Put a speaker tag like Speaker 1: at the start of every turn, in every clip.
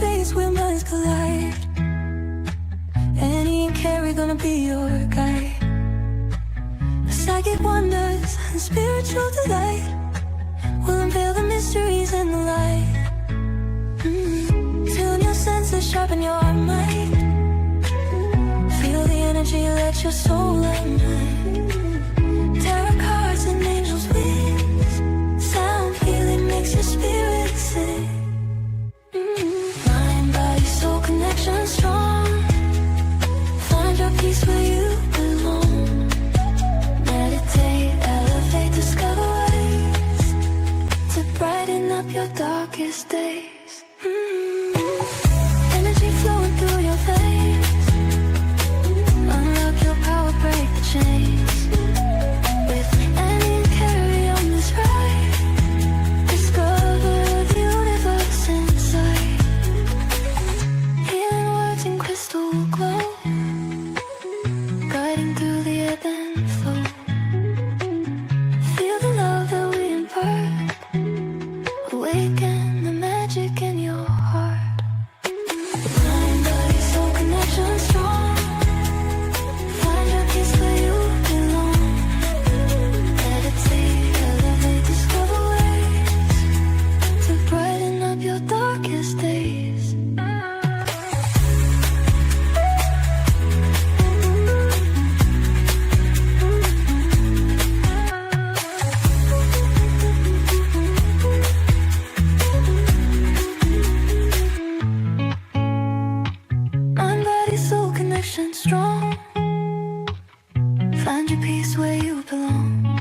Speaker 1: space where minds collide. Annie and Kerrie gonna be your guide. Psychic wonders and spiritual delight will unveil the mysteries in the light. Tune your senses, sharpen your mind. Feel the energy, let your soul unwind. Tarot cards and angels' wings. Sound healing makes your spirit sing. Mind, body, soul connection strong. Find your peace where you belong. Meditate, elevate, discover ways to brighten up your darkest days. Energy flowing through your veins. Unlock your power, break the chains. With Annie and Kerrie on this ride, discover the universe inside. Healing words in crystal glow, guiding through the ebb and flow. Feel the love that we impart. Awaken the magic in your heart. Mind, body, soul connection strong. Find your peace where you belong. Meditate, elevate, discover ways to brighten up your darkest days. Mind, body, soul connection strong. Find your peace where you belong.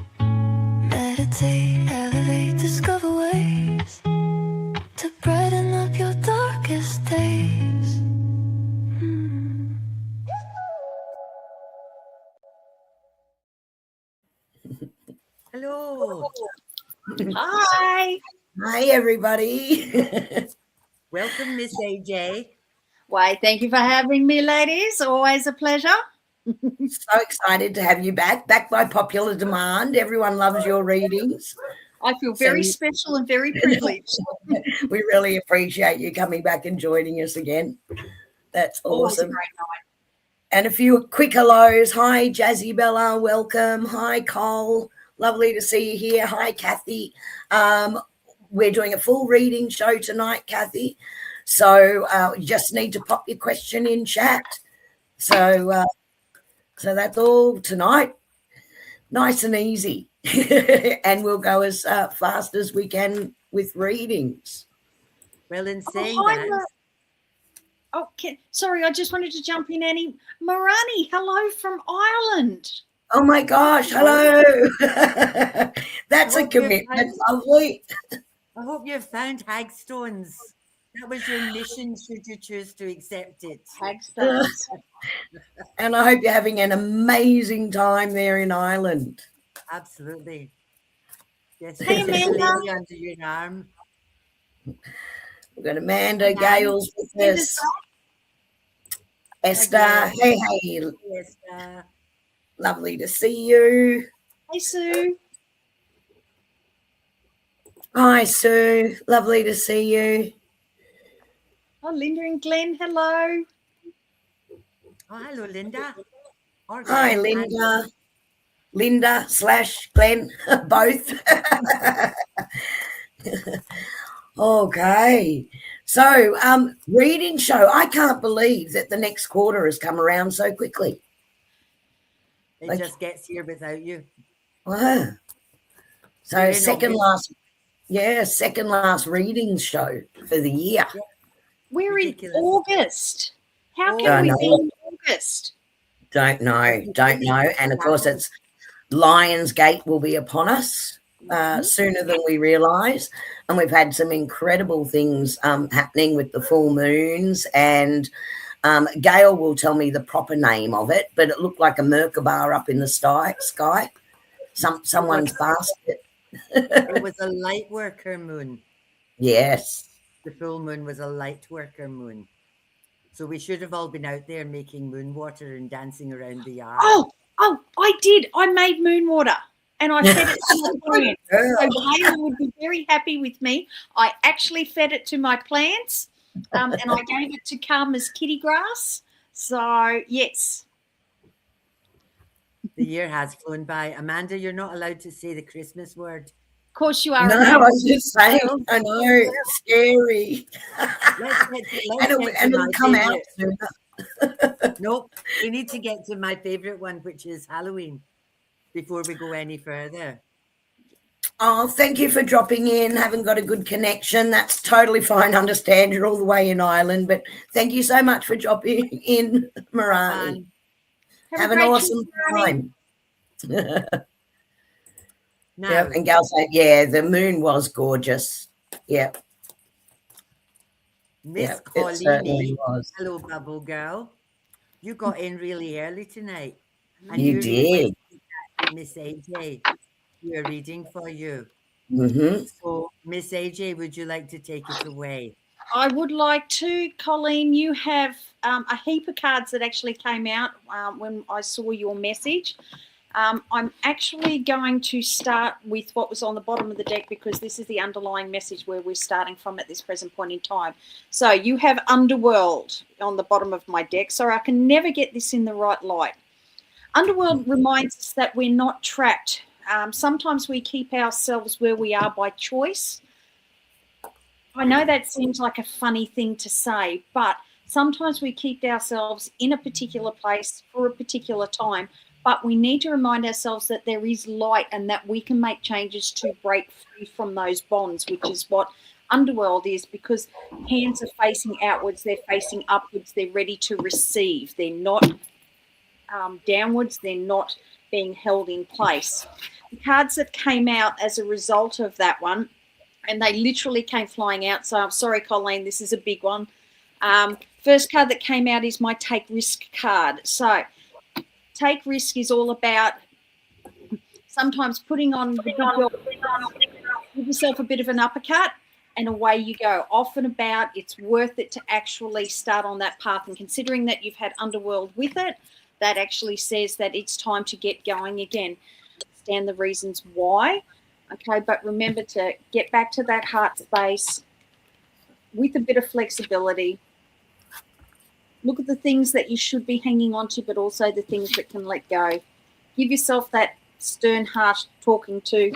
Speaker 1: Meditate, elevate, discover ways to brighten up your darkest days.
Speaker 2: Hello.
Speaker 3: Hi.
Speaker 4: Hi, everybody.
Speaker 2: Welcome, Miss AJ.
Speaker 3: Why, thank you for having me, ladies. Always a pleasure.
Speaker 4: So excited to have you back by popular demand. Everyone loves your readings.
Speaker 3: I feel very special and very privileged.
Speaker 4: We really appreciate you coming back and joining us again. That's
Speaker 3: Always a
Speaker 4: awesome.
Speaker 3: great night.
Speaker 4: And a few quick hellos. Hi, Jazzy Bella. Welcome. Hi, Cole. Lovely to see you here. Hi, Kathy. We're doing a full reading show tonight, Kathy. So you just need to pop your question in chat. So that's all tonight. Nice and easy. And we'll go as fast as we can with readings.
Speaker 2: Well, in saying
Speaker 3: hi,
Speaker 2: that,
Speaker 3: sorry, I just wanted to jump in, Annie. Marani, hello from Ireland.
Speaker 4: Oh, my gosh. Hello. That's a
Speaker 2: hope you've
Speaker 4: commitment. Lovely.
Speaker 2: I hope you've found hagstones. That was your mission, should you choose to accept it.
Speaker 3: Hagstones.
Speaker 4: And I hope you're having an amazing time there in Ireland.
Speaker 2: Absolutely. Yes,
Speaker 3: Hey,
Speaker 2: there's a
Speaker 3: Amanda.
Speaker 2: lady under your arm.
Speaker 4: We've got Amanda, Gail's with us. Esther,
Speaker 2: Hi,
Speaker 4: hey.
Speaker 2: Yes,
Speaker 4: Lovely to see you.
Speaker 3: Hey, Sue.
Speaker 4: Hi, Sue. Lovely to see you.
Speaker 3: Oh, Linda and Glenn, hello.
Speaker 2: oh, hello, Linda. Or
Speaker 4: Hi,
Speaker 2: Glenn.
Speaker 4: Linda. Linda/Glenn, both. Okay. So, reading show. I can't believe that the next quarter has come around so quickly.
Speaker 2: It just gets here without you.
Speaker 4: Wow. So
Speaker 2: You're in
Speaker 4: second last readings show for the year.
Speaker 2: Yeah.
Speaker 3: We're
Speaker 2: Ridiculous.
Speaker 3: in August. How
Speaker 2: Oh,
Speaker 3: can
Speaker 4: I
Speaker 3: we
Speaker 4: know.
Speaker 3: be in August?
Speaker 4: Don't know. And of course, it's Lionsgate will be upon us sooner than we realise. And we've had some incredible things happening with the full moons. And Gail will tell me the proper name of it, but it looked like a Merkaba up in the sky. Someone's basket.
Speaker 2: It was a light worker moon.
Speaker 4: Yes.
Speaker 2: The full moon was a light worker moon. So we should have all been out there making moon water and dancing around the yard.
Speaker 3: Oh, I did. I made moon water and I fed it to my plants. So Gail would be very happy with me. I actually fed it to my plants and I gave it to come as kitty grass. So, yes.
Speaker 2: The year has flown by. Amanda, you're not allowed to say the Christmas word.
Speaker 3: Of course you are.
Speaker 4: No, I was just saying. I know, it's scary. And it'll come out sooner.
Speaker 2: Nope. We need to get to my favourite one, which is Halloween, before we go any further.
Speaker 4: Oh, thank you for dropping in. Haven't got a good connection. That's totally fine. Understand you're all the way in Ireland, but thank you so much for dropping in, Marani. Have an awesome time.
Speaker 2: Now,
Speaker 4: Yep, and Gal said, yeah, the moon was gorgeous. Yep.
Speaker 2: Miss
Speaker 4: Yep, it certainly
Speaker 2: Colleen,
Speaker 4: was.
Speaker 2: hello, Bubble Girl. You got in really early tonight. And
Speaker 4: You did.
Speaker 2: Miss AJ, we're reading for you.
Speaker 4: Mm-hmm.
Speaker 2: So, Miss AJ, would you like to take it away?
Speaker 3: I would like to, Colleen. You have a heap of cards that actually came out when I saw your message. I'm actually going to start with what was on the bottom of the deck, because this is the underlying message where we're starting from at this present point in time. So you have Underworld on the bottom of my deck. Sorry, I can never get this in the right light. Underworld reminds us that we're not trapped. Sometimes we keep ourselves where we are by choice. I know that seems like a funny thing to say, but sometimes we keep ourselves in a particular place for a particular time, but we need to remind ourselves that there is light and that we can make changes to break free from those bonds, which is what Underworld is, because hands are facing outwards, they're facing upwards, they're ready to receive. They're not downwards, they're not being held in place. The cards that came out as a result of that one, and they literally came flying out. So I'm sorry, Colleen, this is a big one. First card that came out is my Take Risk card. So Take Risk is all about sometimes putting on the big girl, give yourself a bit of an uppercut, and away you go. Often about it's worth it to actually start on that path. And considering that you've had Underworld with it, that actually says that it's time to get going again. Understand the reasons why. Okay, but remember to get back to that heart space with a bit of flexibility. Look at the things that you should be hanging on to, but also the things that can let go. Give yourself that stern heart talking to.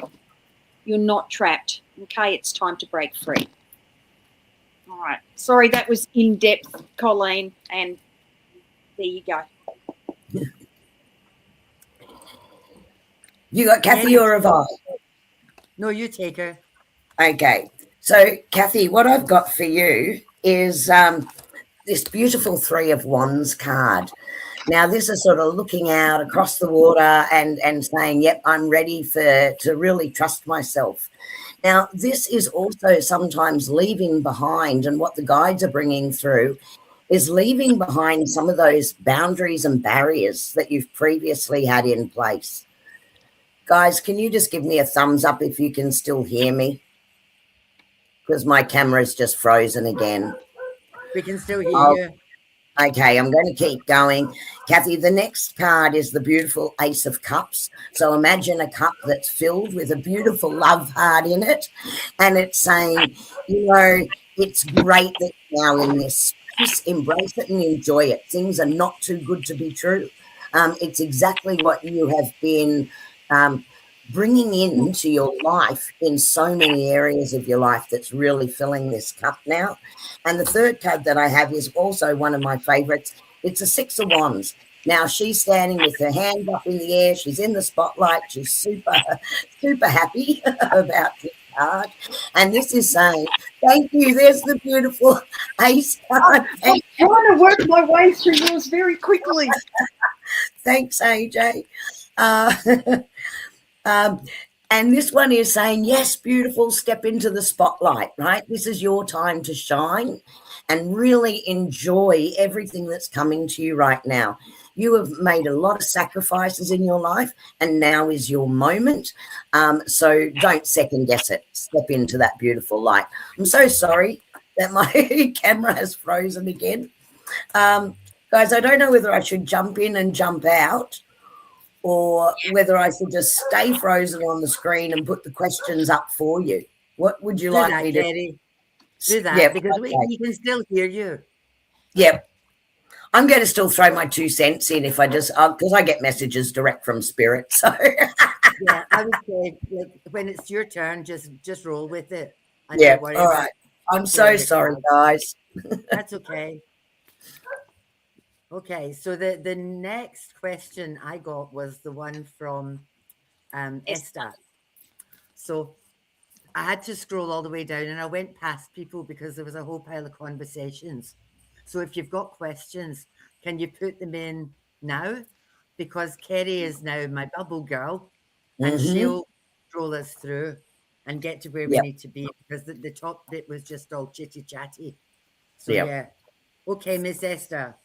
Speaker 3: You're not trapped. Okay, it's time to break free. All right. Sorry, that was in depth, Colleen, and there you go.
Speaker 4: You got Kathy or have I?
Speaker 2: No, you take her.
Speaker 4: Okay. So, Kathy, what I've got for you is this beautiful Three of Wands card. Now, this is sort of looking out across the water and saying, yep, I'm ready to really trust myself. Now, this is also sometimes leaving behind, and what the guides are bringing through is leaving behind some of those boundaries and barriers that you've previously had in place. Guys, can you just give me a thumbs up if you can still hear me? Because my camera's just frozen again.
Speaker 2: We can still hear you.
Speaker 4: Okay, I'm going to keep going. Kathy, the next card is the beautiful Ace of Cups. So imagine a cup that's filled with a beautiful love heart in it. And it's saying, you know, it's great that you're now in this space. Embrace it and enjoy it. Things are not too good to be true. It's exactly what you have been bringing into your life in so many areas of your life that's really filling this cup now. And the third card that I have is also one of my favorites. It's a Six of Wands. Now she's standing with her hand up in the air. She's in the spotlight. She's super happy about this card. And this is saying, thank you. There's the beautiful Ace card.
Speaker 3: I'm trying to work my way through yours very quickly.
Speaker 4: Thanks, AJ. And this one is saying, yes, beautiful, step into the spotlight, right? This is your time to shine and really enjoy everything that's coming to you right now. You have made a lot of sacrifices in your life, and now is your moment. So don't second guess it. Step into that beautiful light. I'm so sorry that my camera has frozen again. Guys, I don't know whether I should jump in and jump out, or whether I should just stay frozen on the screen and put the questions up for you. What would you like me to do?
Speaker 2: Do that
Speaker 4: Yep,
Speaker 2: because
Speaker 4: okay.
Speaker 2: we can still hear you.
Speaker 4: Yep. I'm going to still throw my 2 cents in if I just, because I get messages direct from spirit. So,
Speaker 2: Yeah, I would say like when it's your turn, just roll with it and
Speaker 4: yeah,
Speaker 2: don't worry
Speaker 4: all
Speaker 2: about
Speaker 4: right. I'm so
Speaker 2: playing the
Speaker 4: sorry,
Speaker 2: cards.
Speaker 4: guys.
Speaker 2: That's okay. Okay, so the next question I got was the one from Esther. So I had to scroll all the way down and I went past people because there was a whole pile of conversations. So if you've got questions, can you put them in now? Because Kerrie is now my bubble girl and
Speaker 4: Mm-hmm.
Speaker 2: she'll scroll us through and get to where we
Speaker 4: Yep.
Speaker 2: need to be because the top bit was just all chitty chatty. So
Speaker 4: Yep.
Speaker 2: yeah. Okay, Miss Esther,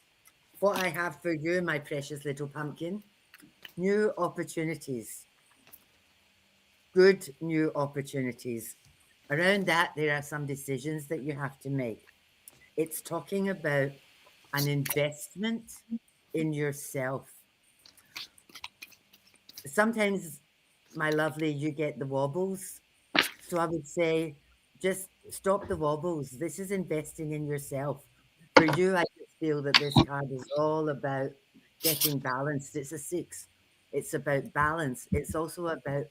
Speaker 2: what I have for you, my precious little pumpkin, new opportunities. Good new opportunities. Around that, there are some decisions that you have to make. It's talking about an investment in yourself. Sometimes, my lovely, you get the wobbles. So I would say just stop the wobbles. This is investing in yourself. For you, I just feel that this card is all about getting balanced. It's a 6. It's about balance. It's also about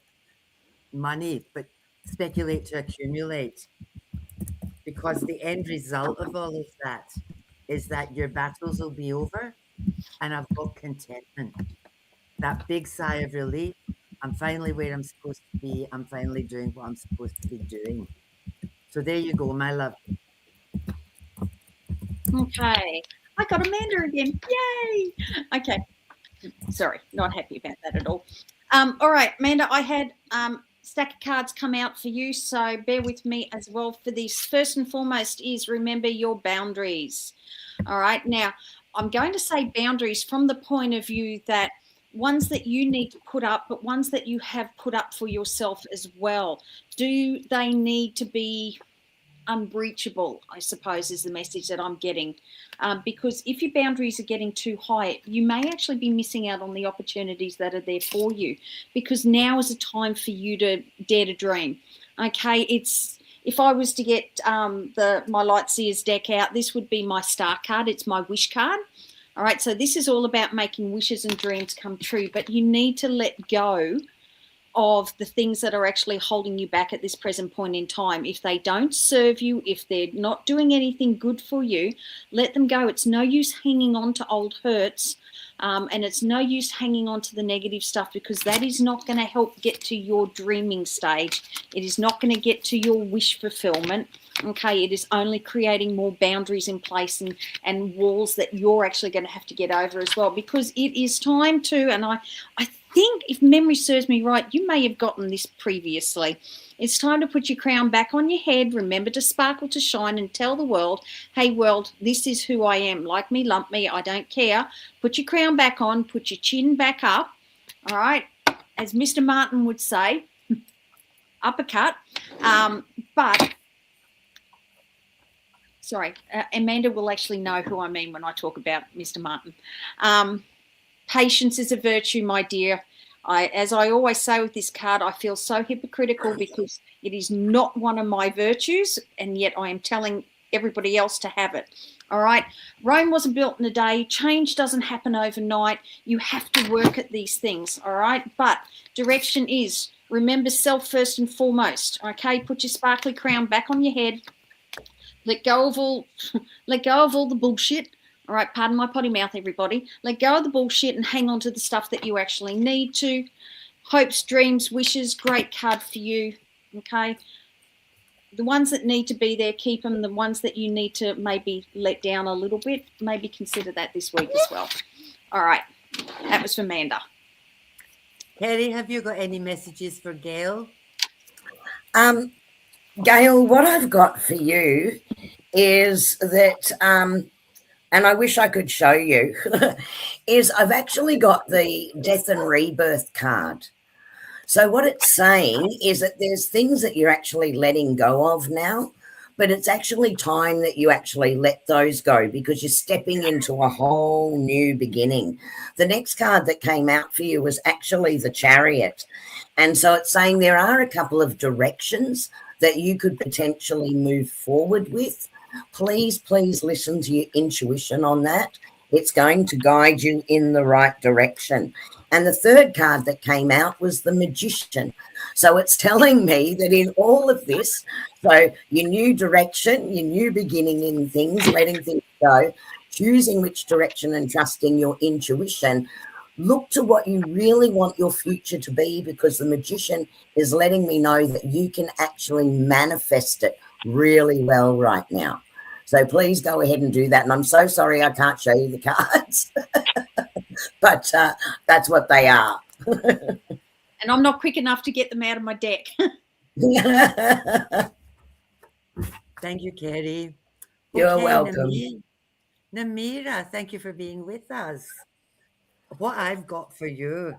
Speaker 2: money, but speculate to accumulate. Because the end result of all of that is that your battles will be over and I've got contentment. That big sigh of relief. I'm finally where I'm supposed to be. I'm finally doing what I'm supposed to be doing. So there you go, my love.
Speaker 3: Okay. I got Amanda again. Yay. Okay. Sorry, not happy about that at all. All right, Amanda, I had stack of cards come out for you, so bear with me as well for this. First and foremost is remember your boundaries. All right. Now, I'm going to say boundaries from the point of view that ones that you need to put up, but ones that you have put up for yourself as well. Do they need to be unbreachable, I suppose, is the message that I'm getting. Because if your boundaries are getting too high, you may actually be missing out on the opportunities that are there for you, because now is a time for you to dare to dream. Okay, it's if I was to get my Lightseers deck out, this would be my star card. It's my wish card. All right, so this is all about making wishes and dreams come true, but you need to let go of the things that are actually holding you back at this present point in time. If they don't serve you, if they're not doing anything good for you, let them go. It's no use hanging on to old hurts, and it's no use hanging on to the negative stuff, because that is not going to help get to your dreaming stage. It is not going to get to your wish fulfillment. Okay, it is only creating more boundaries in place and walls that you're actually going to have to get over as well, because it is time to, and I think, if memory serves me right, you may have gotten this previously. It's time to put your crown back on your head. Remember to sparkle, to shine, and tell the world, hey, world, this is who I am. Like me, lump me, I don't care. Put your crown back on, put your chin back up. All right, as Mr. Martin would say, uppercut. But sorry, Amanda will actually know who I mean when I talk about Mr. Martin. Patience is a virtue, my dear. As I always say with this card, I feel so hypocritical because it is not one of my virtues, and yet I am telling everybody else to have it. All right. Rome wasn't built in a day. Change doesn't happen overnight. You have to work at these things. All right. But direction is, remember self first and foremost. Okay. Put your sparkly crown back on your head. Let go of all the bullshit. All right, pardon my potty mouth, everybody. Let go of the bullshit and hang on to the stuff that you actually need to. Hopes, dreams, wishes, great card for you. Okay. The ones that need to be there, keep them. The ones that you need to maybe let down a little bit, maybe consider that this week as well. All right. That was for Amanda.
Speaker 2: Kerrie, have you got any messages for Gail?
Speaker 4: Gail, what I've got for you is that, and I wish I could show you, is I've actually got the Death and Rebirth card. So what it's saying is that there's things that you're actually letting go of now, but it's actually time that you actually let those go, because you're stepping into a whole new beginning. The next card that came out for you was actually the Chariot. And so it's saying there are a couple of directions that you could potentially move forward with, please listen to your intuition on that. It's going to guide you in the right direction. And the third card that came out was the Magician. So it's telling me that in all of this, so your new direction, your new beginning in things, letting things go, choosing which direction and trusting your intuition, look to what you really want your future to be, because the Magician is letting me know that you can actually manifest it really well right now. So please go ahead and do that. And I'm so sorry I can't show you the cards, but that's what they are.
Speaker 3: And I'm not quick enough to get them out of my deck.
Speaker 2: Thank you, Kerrie.
Speaker 4: You're welcome.
Speaker 2: Namira, thank you for being with us. What I've got for you,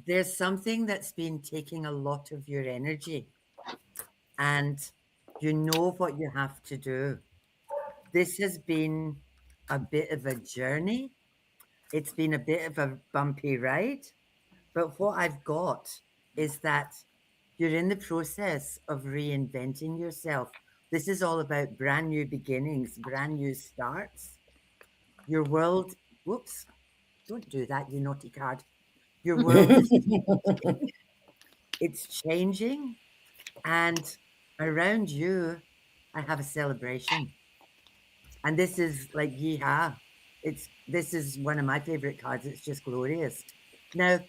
Speaker 2: there's something that's been taking a lot of your energy, and you know what you have to do. This has been a bit of a journey. It's been a bit of a bumpy ride, but what I've got is that you're in the process of reinventing yourself. This is all about brand new beginnings, brand new starts. Your world, whoops, don't do that, you naughty card. Your world is it's changing, and around you, I have a celebration. And this is like yeehaw. This is one of my favorite cards. It's just glorious. Now,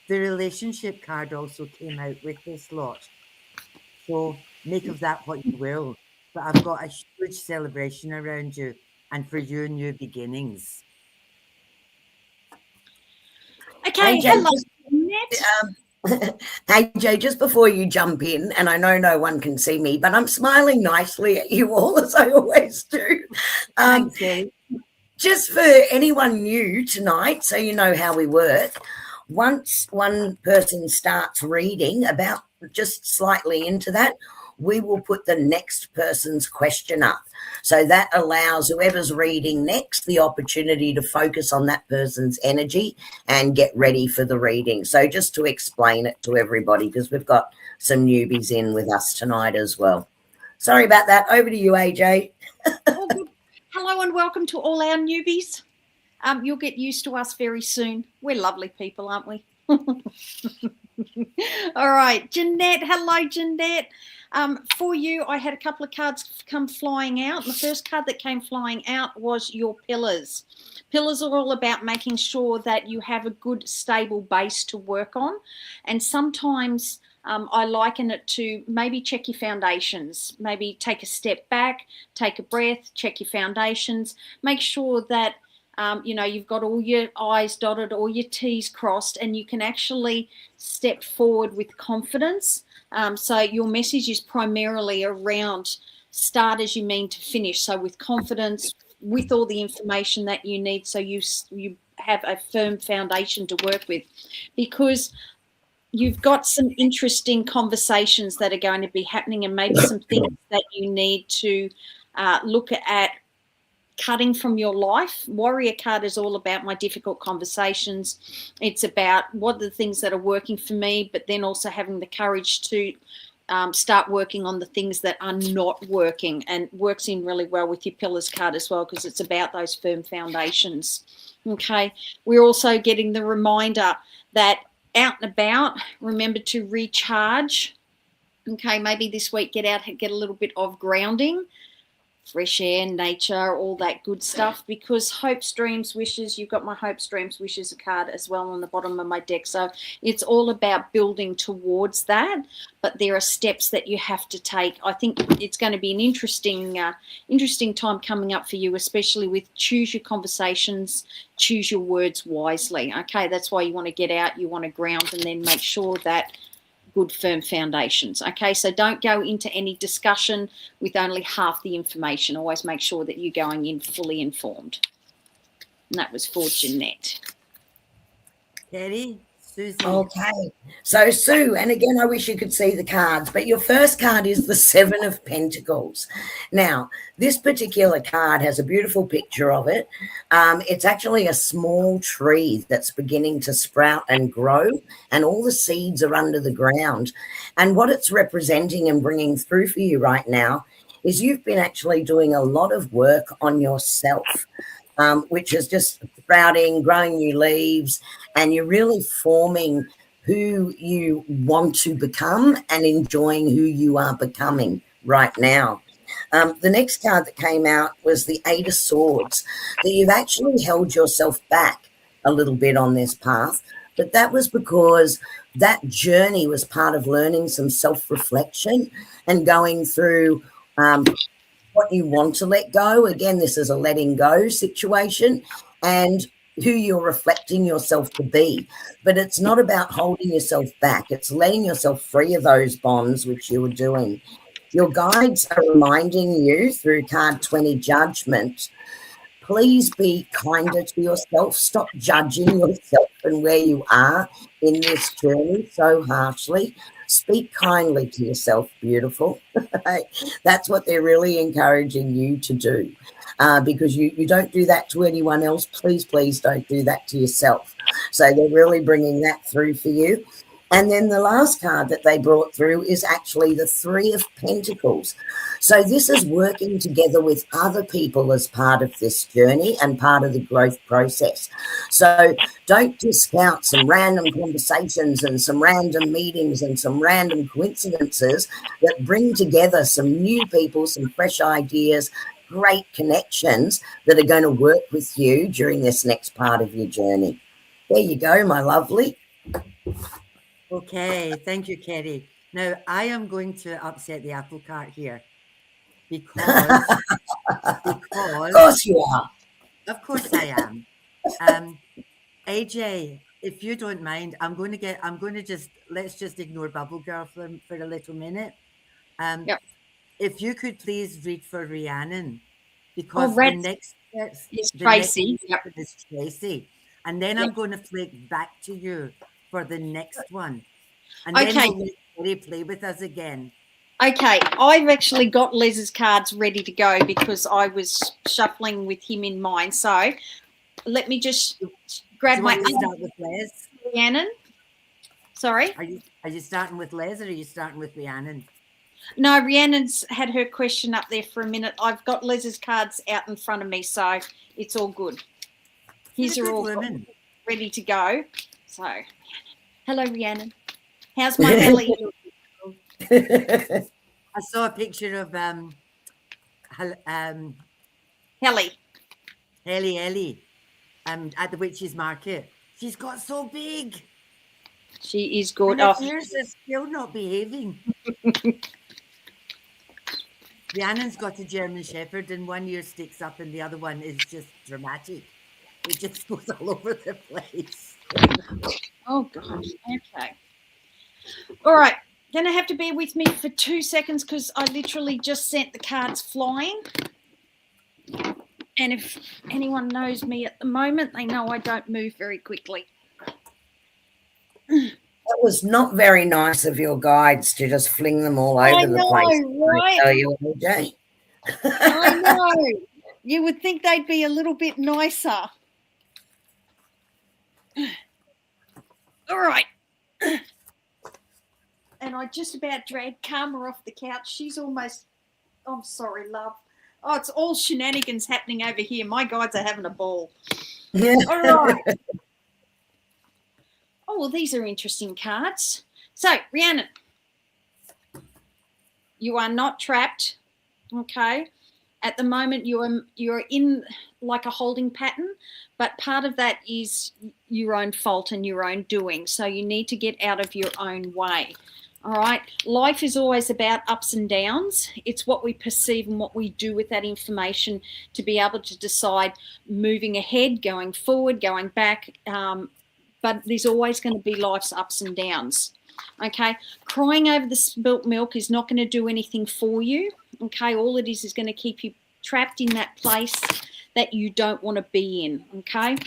Speaker 2: the relationship card also came out with this lot. So make of that what you will. But I've got a huge celebration around you and for you, new beginnings.
Speaker 3: Okay,
Speaker 4: AJ,
Speaker 3: hello, Jeanette.
Speaker 4: AJ, just before you jump in, and I know no one can see me, but I'm smiling nicely at you all, as I always do.
Speaker 2: Thanks, Kerrie.
Speaker 4: Just for anyone new tonight, so you know how we work, once one person starts reading, about just slightly into that, we will put the next person's question up. So that allows whoever's reading next the opportunity to focus on that person's energy and get ready for the reading. So just to explain it to everybody, because we've got some newbies in with us tonight as well. Sorry about that. Over to you, AJ.
Speaker 3: Oh, good. Hello and welcome to all our newbies. You'll get used to us very soon. We're lovely people, aren't we? All right, Jeanette. Hello, Jeanette. For you, I had a couple of cards come flying out. And the first card that came flying out was your pillars. Pillars are all about making sure that you have a good, stable base to work on. And sometimes I liken it to maybe check your foundations, maybe take a step back, take a breath, check your foundations, make sure that you've got all your I's dotted, all your T's crossed, and you can actually step forward with confidence. So your message is primarily around start as you mean to finish. So with confidence, with all the information that you need, so you have a firm foundation to work with, because you've got some interesting conversations that are going to be happening, and maybe some things that you need to look at cutting from your life. Warrior card is all about my difficult conversations. It's about what are the things that are working for me, but then also having the courage to start working on the things that are not working, and works in really well with your pillars card as well, because it's about those firm foundations. Okay, we're also getting the reminder that out and about, remember to recharge. Okay, maybe this week get out, get a little bit of grounding, fresh air, nature, all that good stuff, because hopes, dreams, wishes, you've got my hopes, dreams, wishes card as well on the bottom of my deck. So it's all about building towards that, but there are steps that you have to take. I think it's going to be an interesting time coming up for you, especially with choose your conversations, choose your words wisely. Okay, that's why you want to get out, you want to ground, and then make sure that good firm foundations. Okay, so don't go into any discussion with only half the information. Always make sure that you're going in fully informed. And that was for Jeanette.
Speaker 2: Kerrie, Susie.
Speaker 4: Okay. So, Sue, and again, I wish you could see the cards, but your first card is the Seven of Pentacles. Now, this particular card has a beautiful picture of it. It's actually a small tree that's beginning to sprout and grow, and all the seeds are under the ground. And what it's representing and bringing through for you right now is you've been actually doing a lot of work on yourself, which is just sprouting, growing new leaves, and you're really forming who you want to become and enjoying who you are becoming right now. The next card that came out was the Eight of Swords, that you've actually held yourself back a little bit on this path, but that was because that journey was part of learning some self-reflection and going through what you want to let go. Again, this is a letting go situation, and who you're reflecting yourself to be. But it's not about holding yourself back. It's letting yourself free of those bonds, which you were doing. Your guides are reminding you through card 20, Judgment. Please be kinder to yourself. Stop judging yourself and where you are in this journey so harshly. Speak kindly to yourself, beautiful. That's what they're really encouraging you to do, because you don't do that to anyone else. Please don't do that to yourself. So they're really bringing that through for you. And then the last card that they brought through is actually the Three of Pentacles. So this is working together with other people as part of this journey and part of the growth process. So don't discount some random conversations and some random meetings and some random coincidences that bring together some new people, some fresh ideas, great connections that are going to work with you during this next part of your journey. There you go, my lovely.
Speaker 2: Okay, thank you, Kerrie. Now, I am going to upset the apple cart here because
Speaker 4: Of course you are.
Speaker 2: of course I am. AJ, if you don't mind, let's just ignore Bubble Girl for a little minute.
Speaker 3: Yep.
Speaker 2: If you could please read for Rhiannon, because the
Speaker 3: Red
Speaker 2: next
Speaker 3: is
Speaker 2: the next
Speaker 3: Tracy. Yep.
Speaker 2: person is Tracy, and then I'm going to flick back to you for the next one, and then
Speaker 3: Okay.
Speaker 2: we'll let Kerrie play with us again.
Speaker 3: Okay, I've actually got Les's cards ready to go because I was shuffling with him in mind. So let me just
Speaker 2: Do
Speaker 3: grab
Speaker 2: you
Speaker 3: my
Speaker 2: want to start with Les?
Speaker 3: Rhiannon. Sorry?
Speaker 2: Are you starting with Les or are you starting with Rhiannon?
Speaker 3: No, Rhiannon's had her question up there for a minute. I've got Les's cards out in front of me, so it's all good. His are all
Speaker 2: women.
Speaker 3: ready to go. So, hello, Rhiannon. How's my belly?
Speaker 2: I saw a picture of
Speaker 3: Helly.
Speaker 2: Ellie at the witches' market. She's got so big.
Speaker 3: She is good.
Speaker 2: And her ears are still not behaving. Rhiannon's got a German Shepherd, and one ear sticks up, and the other one is just dramatic. It just goes all over the place.
Speaker 3: Oh gosh. Okay. All right. Gonna have to bear with me for 2 seconds because I literally just sent the cards flying. And if anyone knows me at the moment, they know I don't move very quickly.
Speaker 4: That was not very nice of your guides to just fling them all over the place.
Speaker 3: Right?
Speaker 4: I tell you, AJ.
Speaker 3: I know. You would think they'd be a little bit nicer. All right. And I just about dragged Karma off the couch. She's almost, I'm sorry, love. Oh, it's all shenanigans happening over here. My guides are having a ball.
Speaker 4: Yeah.
Speaker 3: All right. Oh, well, these are interesting cards. So, Rhiannon, you are not trapped, okay? At the moment, you're in like a holding pattern, but part of that is your own fault and your own doing. So you need to get out of your own way. All right. Life is always about ups and downs. It's what we perceive and what we do with that information to be able to decide moving ahead, going forward, going back. But there's always going to be life's ups and downs. Okay. Crying over the spilt milk is not going to do anything for you. Okay. All it is going to keep you trapped in that place that you don't want to be in. Okay.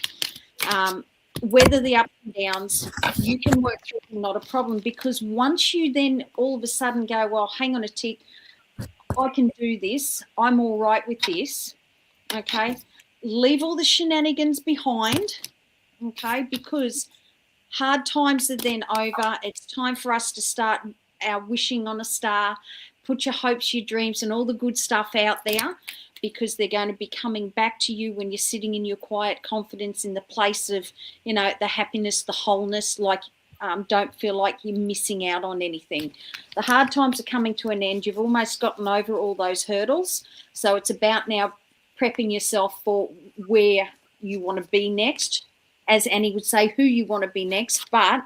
Speaker 3: weather the ups and downs. You can work through it, not a problem, because once you then all of a sudden go, well, hang on a tick, I can do this. I'm all right with this. Okay. Leave all the shenanigans behind. Okay. Because hard times are then over. It's time for us to start our wishing on a star. Put your hopes, your dreams, and all the good stuff out there, because they're going to be coming back to you when you're sitting in your quiet confidence in the place of, you know, the happiness, the wholeness, like don't feel like you're missing out on anything. The hard times are coming to an end. You've almost gotten over all those hurdles. So it's about now prepping yourself for where you want to be next. As Annie would say, who you want to be next, but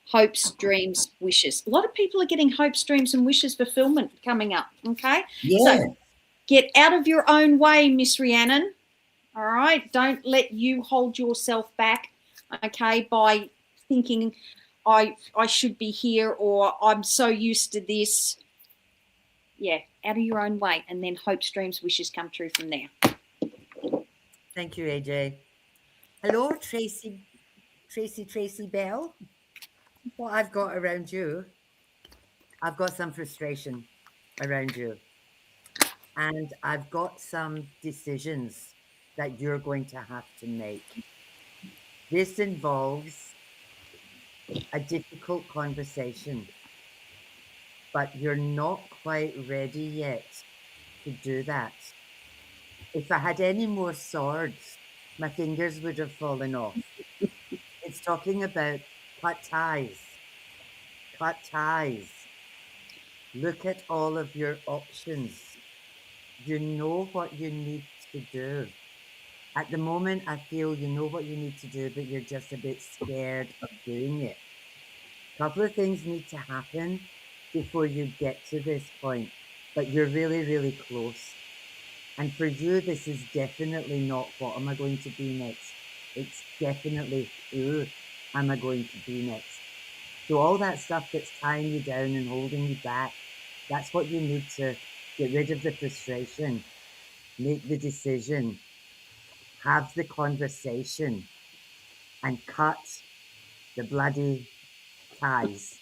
Speaker 3: hopes, dreams, wishes. A lot of people are getting hopes, dreams, and wishes fulfillment coming up, okay?
Speaker 4: Yeah.
Speaker 3: So get out of your own way, Miss Rhiannon, all right? Don't let you hold yourself back, okay, by thinking I should be here or I'm so used to this. Yeah, out of your own way, and then hopes, dreams, wishes come true from there.
Speaker 2: Thank you, AJ. Hello, Tracy Bell. What I've got around you, I've got some frustration around you. And I've got some decisions that you're going to have to make. This involves a difficult conversation, but you're not quite ready yet to do that. If I had any more swords, my fingers would have fallen off. It's talking about cut ties. Cut ties. Look at all of your options. You know what you need to do. At the moment, I feel you know what you need to do, but you're just a bit scared of doing it. A couple of things need to happen before you get to this point, but you're really, really close. And for you, this is definitely not what am I going to be next. It's definitely who am I going to be next. So all that stuff that's tying you down and holding you back, that's what you need to get rid of the frustration, make the decision, have the conversation, and cut the bloody ties.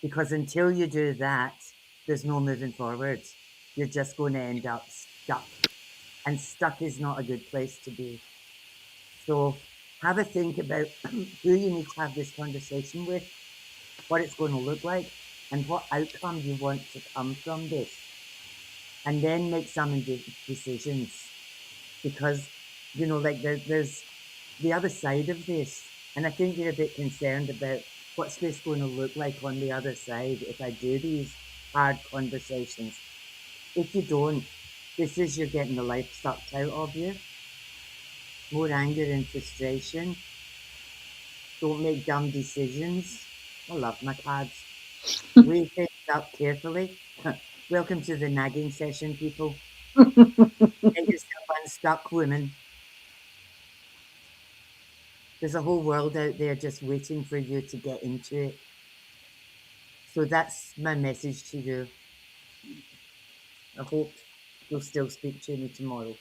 Speaker 2: Because until you do that, there's no moving forward. You're just going to end up stuck. And stuck is not a good place to be. So have a think about who you need to have this conversation with, what it's going to look like, and what outcome you want to come from this. And then make some decisions. Because, you know, like there's the other side of this. And I think you're a bit concerned about what's this going to look like on the other side if I do these hard conversations. If you don't, this is you're getting the life sucked out of you. More anger and frustration. Don't make dumb decisions. I love my cards. Weigh things up carefully. Welcome to the nagging session, people. Get yourself unstuck, women. There's a whole world out there just waiting for you to get into it. So that's my message to you. I hope you'll still speak to me tomorrow.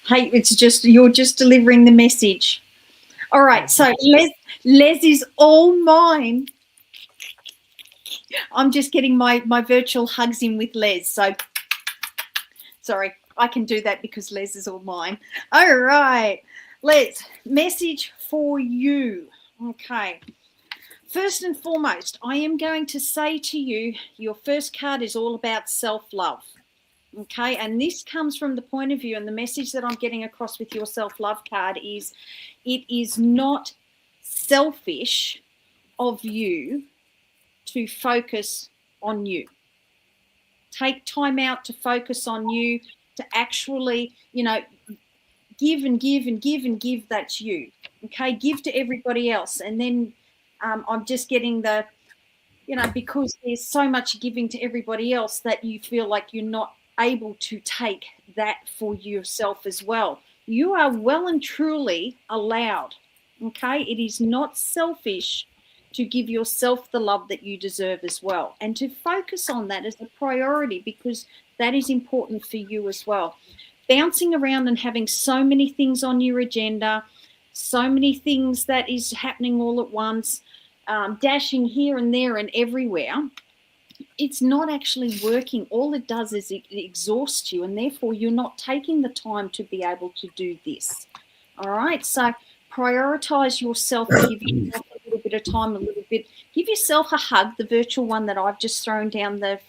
Speaker 3: Hey, it's just, you're just delivering the message. All right, so Les is all mine. I'm just getting my virtual hugs in with Les. So, sorry, I can do that because Les is all mine. All right, Les, message for you. Okay. First and foremost, I am going to say to you, your first card is all about self-love. Okay, and this comes from the point of view, and the message that I'm getting across with your self-love card is it is not selfish of you to focus on you. Take time out to focus on you, to actually, you know, give and give and give and give. That's you. Okay, give to everybody else. And then I'm just getting the, you know, because there's so much giving to everybody else that you feel like you're not able to take that for yourself as well. You are well and truly allowed. Okay, it is not selfish to give yourself the love that you deserve as well, and to focus on that as a priority, because that is important for you as well. bouncing around and having so many things on your agenda, so many things that is happening all at once, dashing here and there and everywhere, it's not actually working. All it does is it exhausts you, and therefore you're not taking the time to be able to do this. All right, so prioritize yourself and give yourself a little bit of time, a little bit. Give yourself a hug, the virtual one that I've just thrown down the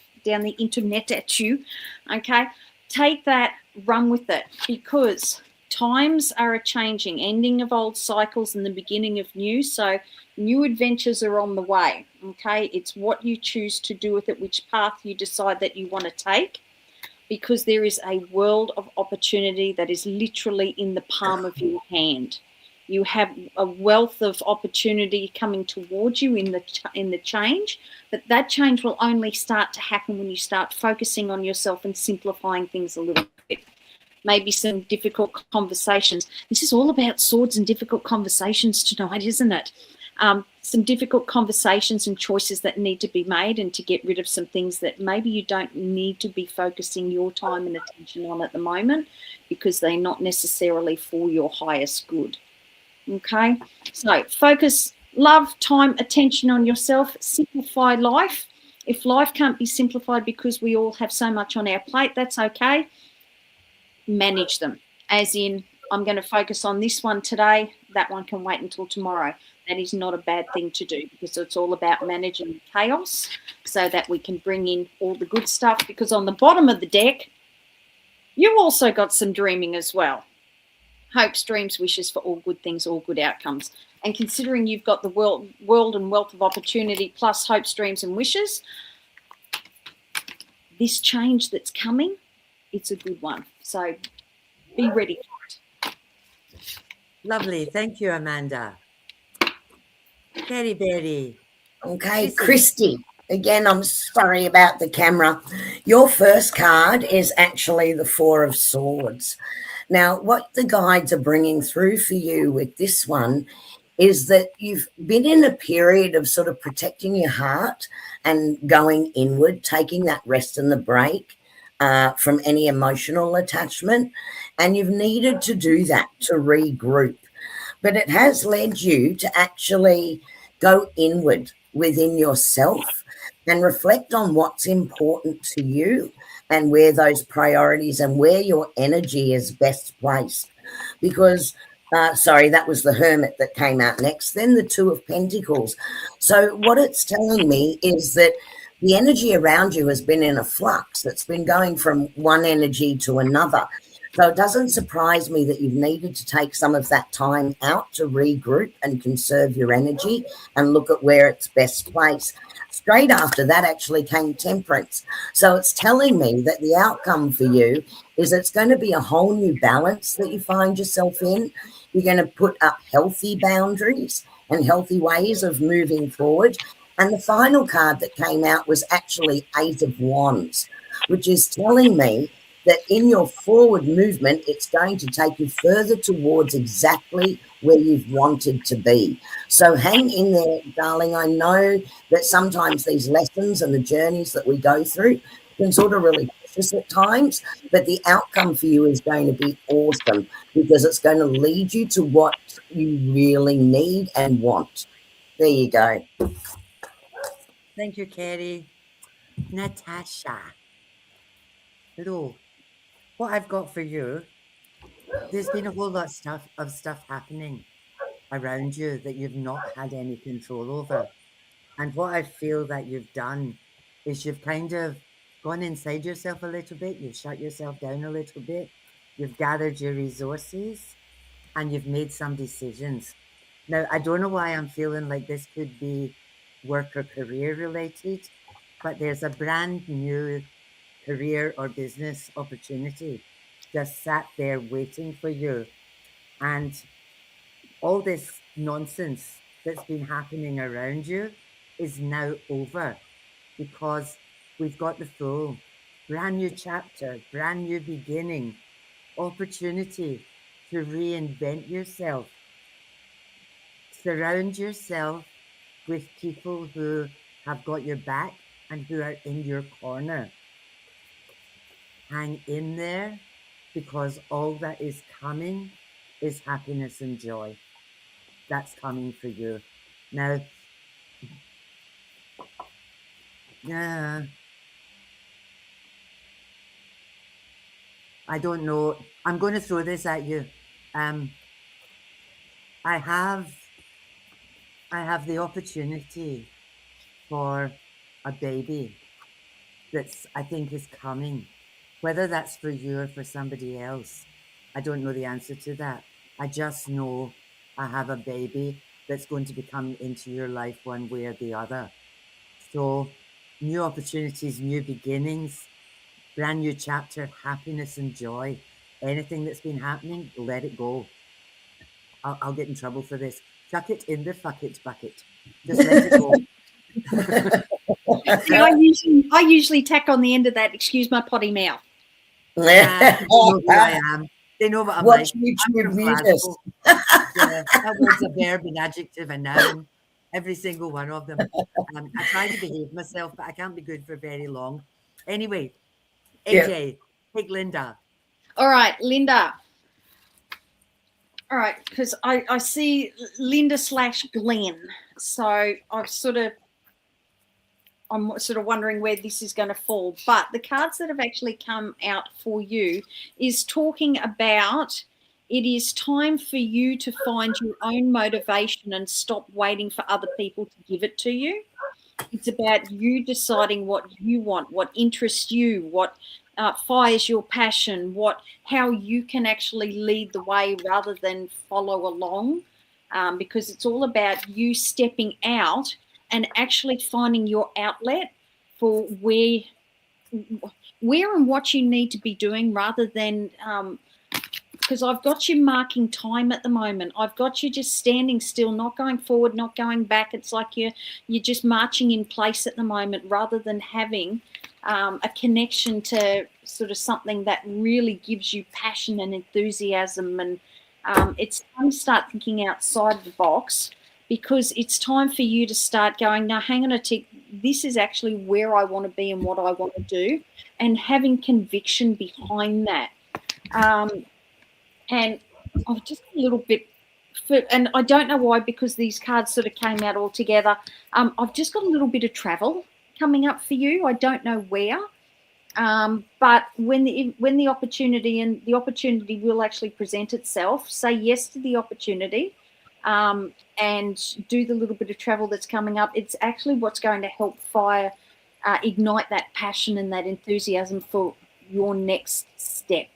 Speaker 3: internet at you. Okay, take that, run with it, because times are a changing, ending of old cycles and the beginning of new. So new adventures are on the way. Okay, it's what you choose to do with it, which path you decide that you want to take, because there is a world of opportunity that is literally in the palm of your hand. You have a wealth of opportunity coming towards you in the change, but that change will only start to happen when you start focusing on yourself and simplifying things a little bit. Maybe some difficult conversations. This is all about swords and difficult conversations tonight, isn't it? Some difficult conversations and choices that need to be made, and to get rid of some things that maybe you don't need to be focusing your time and attention on at the moment, because they're not necessarily for your highest good. Okay, so focus, love, time, attention on yourself, simplify life. If life can't be simplified because we all have so much on our plate, that's okay. Manage them, as in, I'm going to focus on this one today, that one can wait until tomorrow. That is not a bad thing to do, because it's all about managing chaos so that we can bring in all the good stuff, because on the bottom of the deck, you also got some dreaming as well. Hopes, dreams, wishes for all good things, all good outcomes. And considering you've got the world and wealth of opportunity plus hopes, dreams and wishes, this change that's coming, it's a good one. So be ready for it.
Speaker 2: Lovely. Thank you, Amanda. Kerrie Berry.
Speaker 4: Okay, Christy. Again, I'm sorry about the camera. Your first card is actually the Four of Swords. Now, what the guides are bringing through for you with this one is that you've been in a period of sort of protecting your heart and going inward, taking that rest and the break from any emotional attachment. And you've needed to do that to regroup. But it has led you to actually go inward within yourself and reflect on what's important to you and where those priorities and where your energy is best placed. Because, sorry, that was the Hermit that came out next, then the Two of Pentacles. So what it's telling me is that the energy around you has been in a flux. It's been going from one energy to another. So it doesn't surprise me that you've needed to take some of that time out to regroup and conserve your energy and look at where it's best placed. Straight after that actually came Temperance. So it's telling me that the outcome for you is it's going to be a whole new balance that you find yourself in. You're going to put up healthy boundaries and healthy ways of moving forward. And the final card that came out was actually Eight of Wands, which is telling me that in your forward movement, it's going to take you further towards exactly where you've wanted to be. So hang in there, darling. I know that sometimes these lessons and the journeys that we go through can sort of really push us at times, but the outcome for you is going to be awesome, because it's going to lead you to what you really need and want. There you go.
Speaker 2: Thank you, Kerrie. Natasha. Hello. What I've got for you, there's been a whole lot of stuff happening around you that you've not had any control over. And what I feel that you've done is you've kind of gone inside yourself a little bit. You've shut yourself down a little bit. You've gathered your resources and you've made some decisions. Now, I don't know why I'm feeling like this could be work or career related, but there's a brand new career or business opportunity just sat there waiting for you. And all this nonsense that's been happening around you is now over, because we've got the full brand new chapter, brand new beginning, opportunity to reinvent yourself. Surround yourself with people who have got your back and who are in your corner. Hang in there, because all that is coming is happiness and joy. That's coming for you. Now, yeah, I don't know. I'm going to throw this at you. I have the opportunity for a baby that's, I think, is coming. Whether that's for you or for somebody else, I don't know the answer to that. I just know I have a baby that's going to be coming into your life one way or the other. So, new opportunities, new beginnings, brand new chapter, happiness and joy. Anything that's been happening, let it go. I'll get in trouble for this. Chuck it in the fuck it bucket. Just let it go.
Speaker 3: See, I usually tack on the end of that, excuse my potty mouth.
Speaker 2: They know who I am. They know what I'm
Speaker 4: Watch
Speaker 2: like.
Speaker 4: YouTube
Speaker 2: I'm from
Speaker 4: Mutus.
Speaker 2: Glasgow. Yeah, that word's a verb, an adjective, a noun. Every single one of them. I try to behave myself, but I can't be good for very long. Anyway, AJ, take Linda.
Speaker 3: All right, Linda. All right, because I see Linda / Glenn. So I'm sort of wondering where this is going to fall. But the cards that have actually come out for you is talking about it is time for you to find your own motivation and stop waiting for other people to give it to you. It's about you deciding what you want, what interests you, what fires your passion, how you can actually lead the way rather than follow along, because it's all about you stepping out and actually finding your outlet for where and what you need to be doing, rather than because I've got you marking time at the moment. I've got you just standing still, not going forward, not going back. It's like you're just marching in place at the moment, rather than having a connection to sort of something that really gives you passion and enthusiasm. And it's time to start thinking outside the box, because it's time for you to start going, now hang on a tick, this is actually where I want to be and what I want to do, and having conviction behind that. And I've just a little bit, and I don't know why, because these cards sort of came out all together. I've just got a little bit of travel coming up for you. I don't know where, but when the opportunity will actually present itself, say yes to the opportunity, and do the little bit of travel that's coming up. It's actually what's going to help ignite that passion and that enthusiasm for your next step.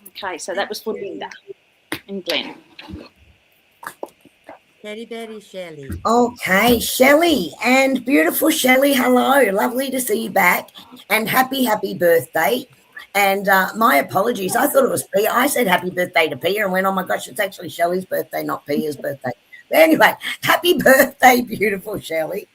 Speaker 3: Okay, so that was for Linda and Glenn.
Speaker 2: Kerrie Berry Shelley.
Speaker 4: Okay, Shelley, and beautiful Shelley, hello. Lovely to see you back, and happy birthday. And my apologies, I thought it was Pia. I said happy birthday to Pia and went, oh my gosh, it's actually Shelley's birthday, not Pia's birthday. But anyway, happy birthday, beautiful Shelley.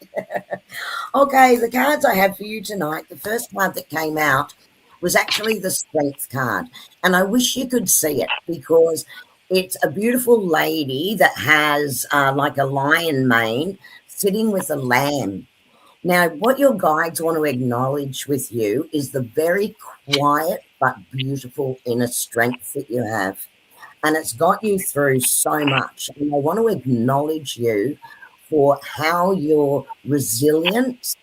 Speaker 4: Okay, the cards I have for you tonight, the first card that came out was actually the Strength card. And I wish you could see it, because it's a beautiful lady that has like a lion mane sitting with a lamb. Now, what your guides want to acknowledge with you is the very quiet but beautiful inner strength that you have. And it's got you through so much. And I want to acknowledge you for how your resilience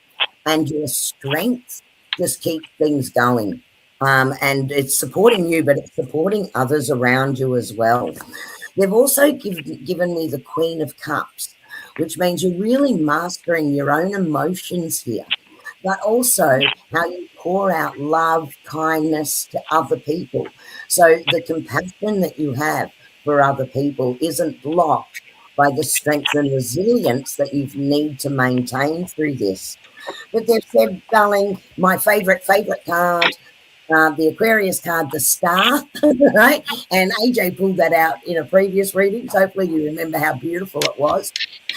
Speaker 4: and your strength just keep things going. And it's supporting you, but it's supporting others around you as well. They've also given me the Queen of Cups, which means you're really mastering your own emotions here, but also how you pour out love, kindness to other people. So the compassion that you have for other people isn't blocked by the strength and resilience that you need to maintain through this. But they've said, darling, my favorite card, the Aquarius card, the Star, right? And AJ pulled that out in a previous reading. So hopefully you remember how beautiful it was.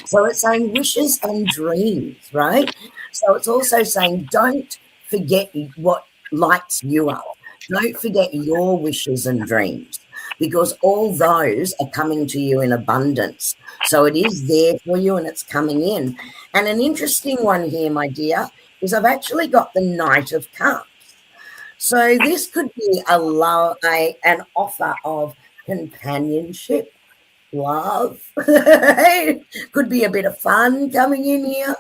Speaker 4: So it's saying wishes and dreams, right? So it's also saying don't forget what lights you up. Don't forget your wishes and dreams, because all those are coming to you in abundance. So it is there for you and it's coming in. And an interesting one here, my dear, is I've actually got the Knight of Cups. So this could be an offer of companionship, love. Could be a bit of fun coming in here.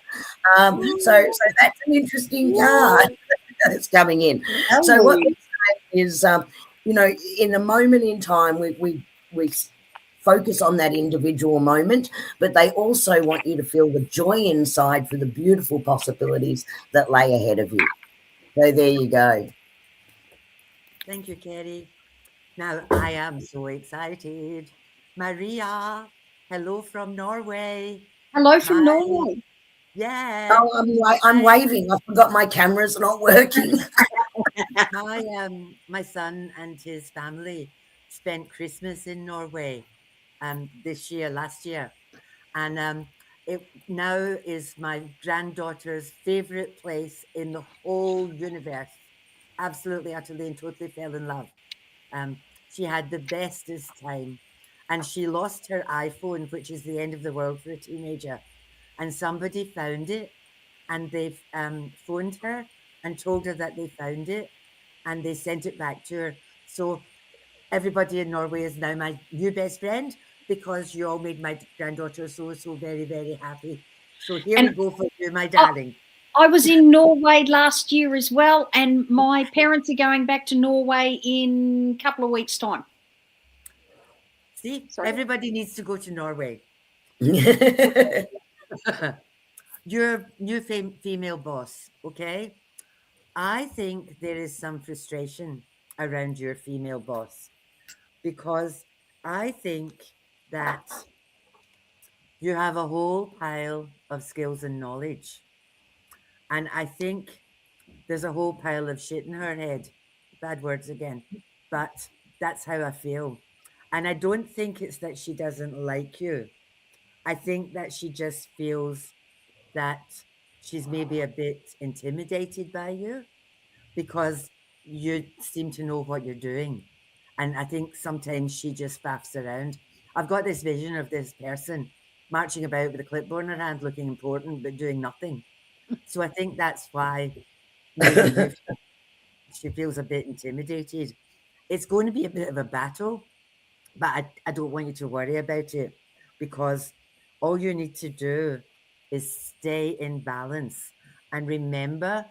Speaker 4: So that's an interesting card that's coming in. So what we say is, in a moment in time, we focus on that individual moment, but they also want you to feel the joy inside for the beautiful possibilities that lay ahead of you. So there you go.
Speaker 2: Thank you, Kerrie. Now I am so excited. Maria, hello from Norway.
Speaker 3: Hello from
Speaker 2: My
Speaker 3: Norway.
Speaker 2: yeah,
Speaker 4: I'm
Speaker 2: my
Speaker 4: waving. I forgot my camera's not working.
Speaker 2: my son and his family spent Christmas in Norway last year. And it now is my granddaughter's favorite place in the whole universe. Absolutely, utterly, and totally fell in love. She had the bestest time. And she lost her iPhone, which is the end of the world for a teenager. And somebody found it and they phoned her and told her that they found it and they sent it back to her. So everybody in Norway is now my new best friend because you all made my granddaughter so, so very, very happy. So here we go for you, my darling.
Speaker 3: I was in Norway last year as well, and my parents are going back to Norway in a couple of weeks' time.
Speaker 2: See,
Speaker 3: Sorry.
Speaker 2: everybody needs to go to Norway. Your new female boss, okay? I think there is some frustration around your female boss because I think that you have a whole pile of skills and knowledge. And I think there's a whole pile of shit in her head. Bad words again. But that's how I feel. And I don't think it's that she doesn't like you. I think that she just feels that she's maybe a bit intimidated by you because you seem to know what you're doing. And I think sometimes she just faffs around. I've got this vision of this person marching about with a clipboard in her hand, looking important, but doing nothing. So I think that's why maybe she feels a bit intimidated. It's going to be a bit of a battle, but I don't want you to worry about it because all you need to do is stay in balance and remember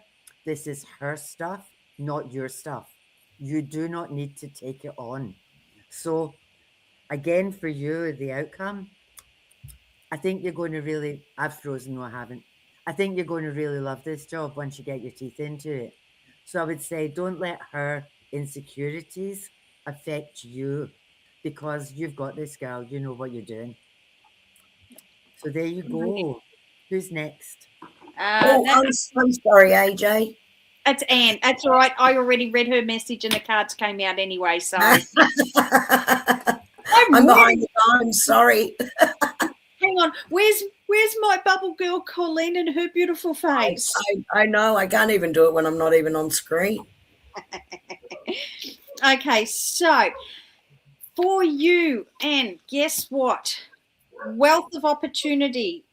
Speaker 2: this is her stuff, not your stuff. You do not need to take it on. So, again, for you, the outcome, I think you're going to really, I've frozen, no, I haven't. I think you're going to really love this job once you get your teeth into it. So I would say don't let her insecurities affect you because you've got this, girl. You know what you're doing. So there you go. Who's next?
Speaker 4: I'm sorry, AJ.
Speaker 3: That's Anne. That's all right. I already read her message and the cards came out anyway. So
Speaker 4: I'm behind the times. Sorry.
Speaker 3: Hang on. Where's my bubble girl Colleen and her beautiful face?
Speaker 4: I know. I can't even do it when I'm not even on screen.
Speaker 3: Okay, so for you, Anne, guess what? Wealth of opportunity.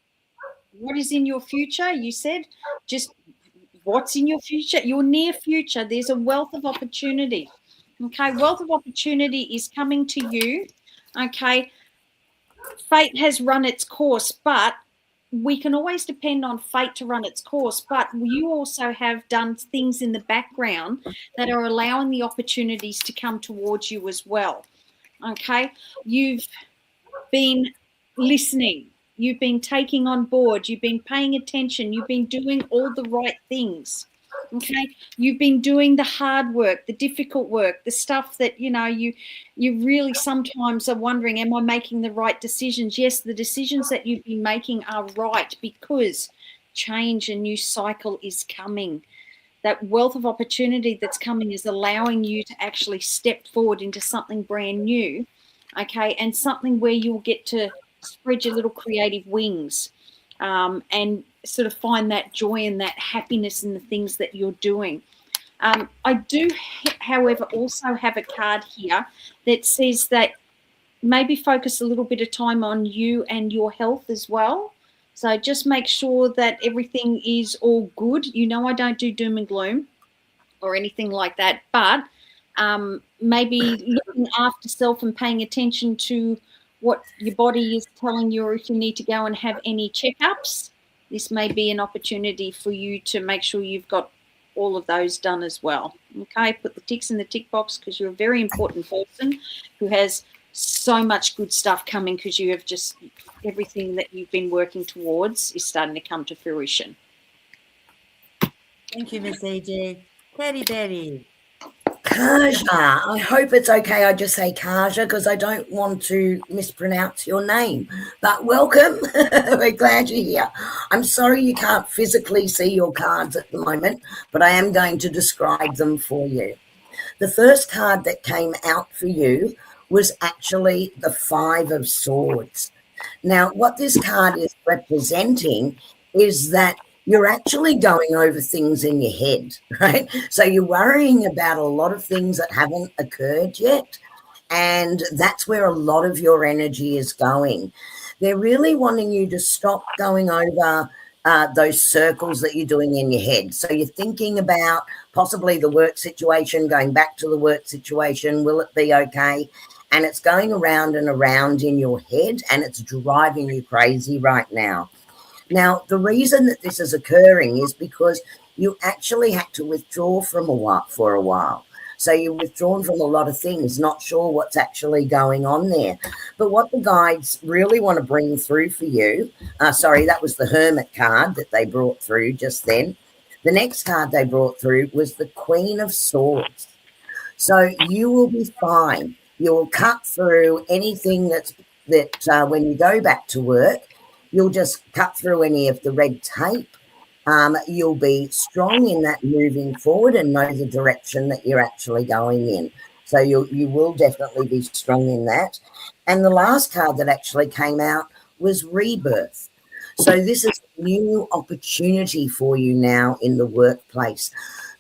Speaker 3: What is in your future? You said just what's in your future? Your near future. There's a wealth of opportunity. Okay, wealth of opportunity is coming to you. Okay, fate has run its course, but we can always depend on fate to run its course, but you also have done things in the background that are allowing the opportunities to come towards you as well. Okay, you've been listening, you've been taking on board, you've been paying attention, you've been doing all the right things. Okay, you've been doing the hard work, the difficult work, the stuff that you really sometimes are wondering, am I making the right decisions? Yes, the decisions that you've been making are right because change, a new cycle is coming. That wealth of opportunity that's coming is allowing you to actually step forward into something brand new, okay, and something where you'll get to spread your little creative wings and sort of find that joy and that happiness in the things that you're doing. I do, however, also have a card here that says that maybe focus a little bit of time on you and your health as well. So just make sure that everything is all good. I don't do doom and gloom. or anything like that, but maybe looking after self and paying attention to what your body is telling you, or if you need to go and have any checkups, this may be an opportunity for you to make sure you've got all of those done as well. Okay, put the ticks in the tick box, because you're a very important person who has so much good stuff coming, because you have just everything that you've been working towards is starting to come to fruition.
Speaker 2: Thank you, Miss AJ. Kerrie Berry.
Speaker 4: Kaja, I hope it's okay. I just say Kaja because I don't want to mispronounce your name. But welcome. We're glad you're here. I'm sorry you can't physically see your cards at the moment, but I am going to describe them for you. The first card that came out for you was actually the Five of Swords. Now, what this card is representing is that you're actually going over things in your head, right? So you're worrying about a lot of things that haven't occurred yet. And that's where a lot of your energy is going. They're really wanting you to stop going over those circles that you're doing in your head. So you're thinking about possibly the work situation, going back to the work situation. Will it be okay? And it's going around and around in your head, and it's driving you crazy right now. Now, the reason that this is occurring is because you actually had to withdraw for a while. So you're withdrawn from a lot of things, not sure what's actually going on there. But what the guides really want to bring through for you, sorry, that was the Hermit card that they brought through just then. The next card they brought through was the Queen of Swords. So you will be fine. You'll cut through anything that when you go back to work, you'll just cut through any of the red tape. You'll be strong in that moving forward and know the direction that you're actually going in. So you will definitely be strong in that. And the last card that actually came out was Rebirth. So this is a new opportunity for you now in the workplace.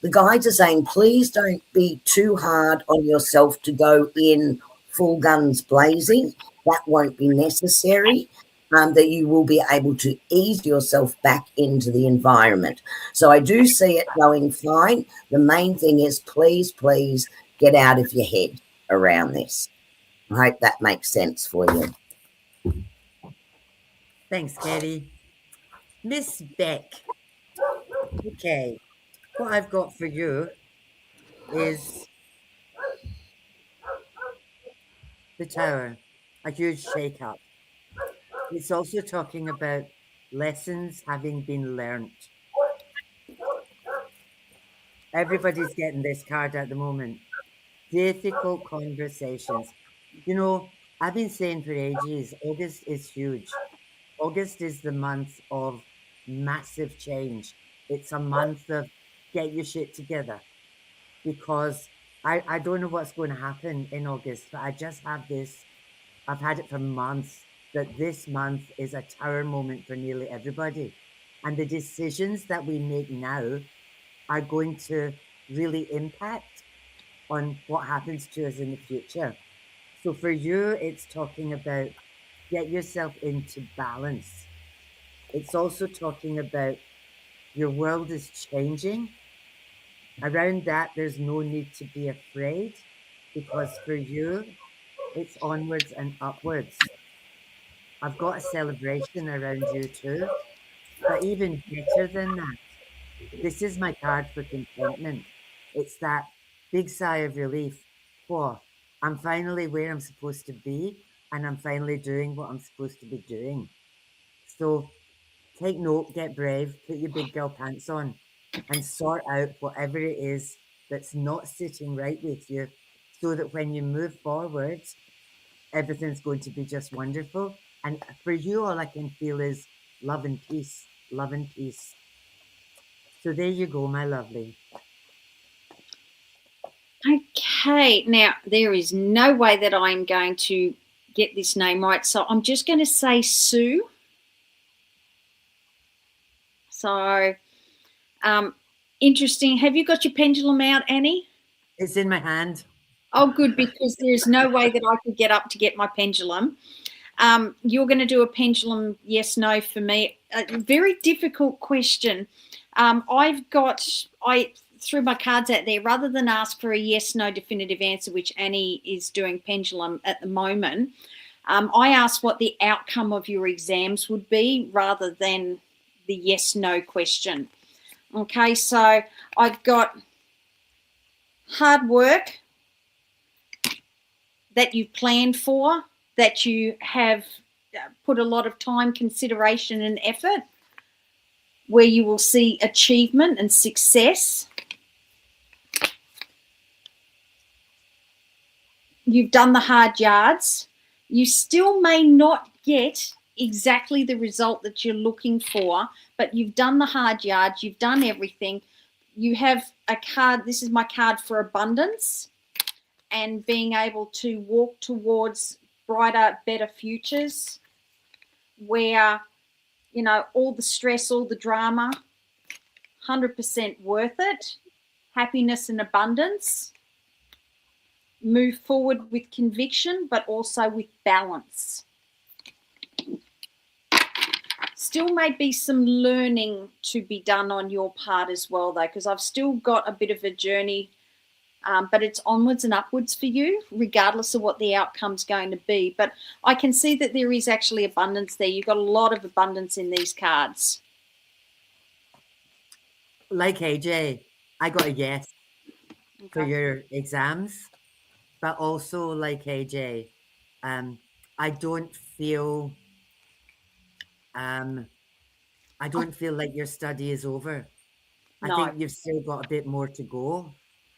Speaker 4: The guides are saying, please don't be too hard on yourself to go in full guns blazing. That won't be necessary. That you will be able to ease yourself back into the environment. So I do see it going fine. The main thing is please get out of your head around this. I hope that makes sense for you.
Speaker 2: Thanks, Kerrie. Miss Beck. Okay, what I've got for you is the Tower, a huge shake-up. It's also talking about lessons having been learnt. Everybody's getting this card at the moment. Difficult conversations. You know, I've been saying for ages, August is huge. August is the month of massive change. It's a month of get your shit together, because I don't know what's going to happen in August, but I just have this, I've had it for months, that this month is a tower moment for nearly everybody. And the decisions that we make now are going to really impact on what happens to us in the future. So for you, it's talking about get yourself into balance. It's also talking about your world is changing. Around that, there's no need to be afraid, because for you, it's onwards and upwards. I've got a celebration around you too, but even better than that, this is my card for contentment. It's that big sigh of relief. Whoa, I'm finally where I'm supposed to be, and I'm finally doing what I'm supposed to be doing. So take note, get brave, put your big girl pants on, and sort out whatever it is that's not sitting right with you, so that when you move forward, everything's going to be just wonderful. And for you, all I can feel is love and peace, love and peace. So there you go, my lovely.
Speaker 3: Okay, now there is no way that I'm going to get this name right, so I'm just going to say Sue. So, interesting. Have you got your pendulum out, Annie?
Speaker 2: It's in my hand.
Speaker 3: Oh, good, because there's no way that I could get up to get my pendulum. You're going to do a pendulum yes, no for me. A very difficult question. threw my cards out there, rather than ask for a yes, no definitive answer, which Annie is doing pendulum at the moment, I asked what the outcome of your exams would be rather than the yes, no question. Okay, so I've got hard work that you've planned for, that you have put a lot of time, consideration, and effort, where you will see achievement and success. You've done the hard yards. You still may not get exactly the result that you're looking for, but you've done the hard yards. You've done everything. You have a card. This is my card for abundance and being able to walk towards brighter, better futures where, you know, all the stress, all the drama, 100% worth it. Happiness and abundance. Move forward with conviction, but also with balance. Still may be some learning to be done on your part as well, though, because I've still got a bit of a journey, but it's onwards and upwards for you, regardless of what the outcome's going to be. But I can see that there is actually abundance there. You've got a lot of abundance in these cards.
Speaker 2: Like AJ, I got a yes for
Speaker 3: Okay.
Speaker 2: your exams, but also like AJ, I don't feel like your study is over. I
Speaker 3: No.
Speaker 2: think you've still got a bit more to go,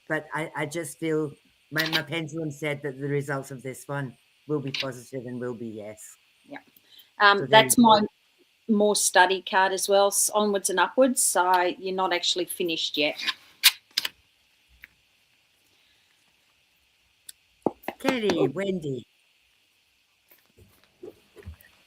Speaker 2: but I just feel my pendulum said that the results of this one will be positive and will be yes.
Speaker 3: Yeah.
Speaker 2: So there
Speaker 3: That's
Speaker 2: you go.
Speaker 3: my more study card as well, onwards and upwards. So you're not actually finished yet.
Speaker 2: Kerrie, Wendy.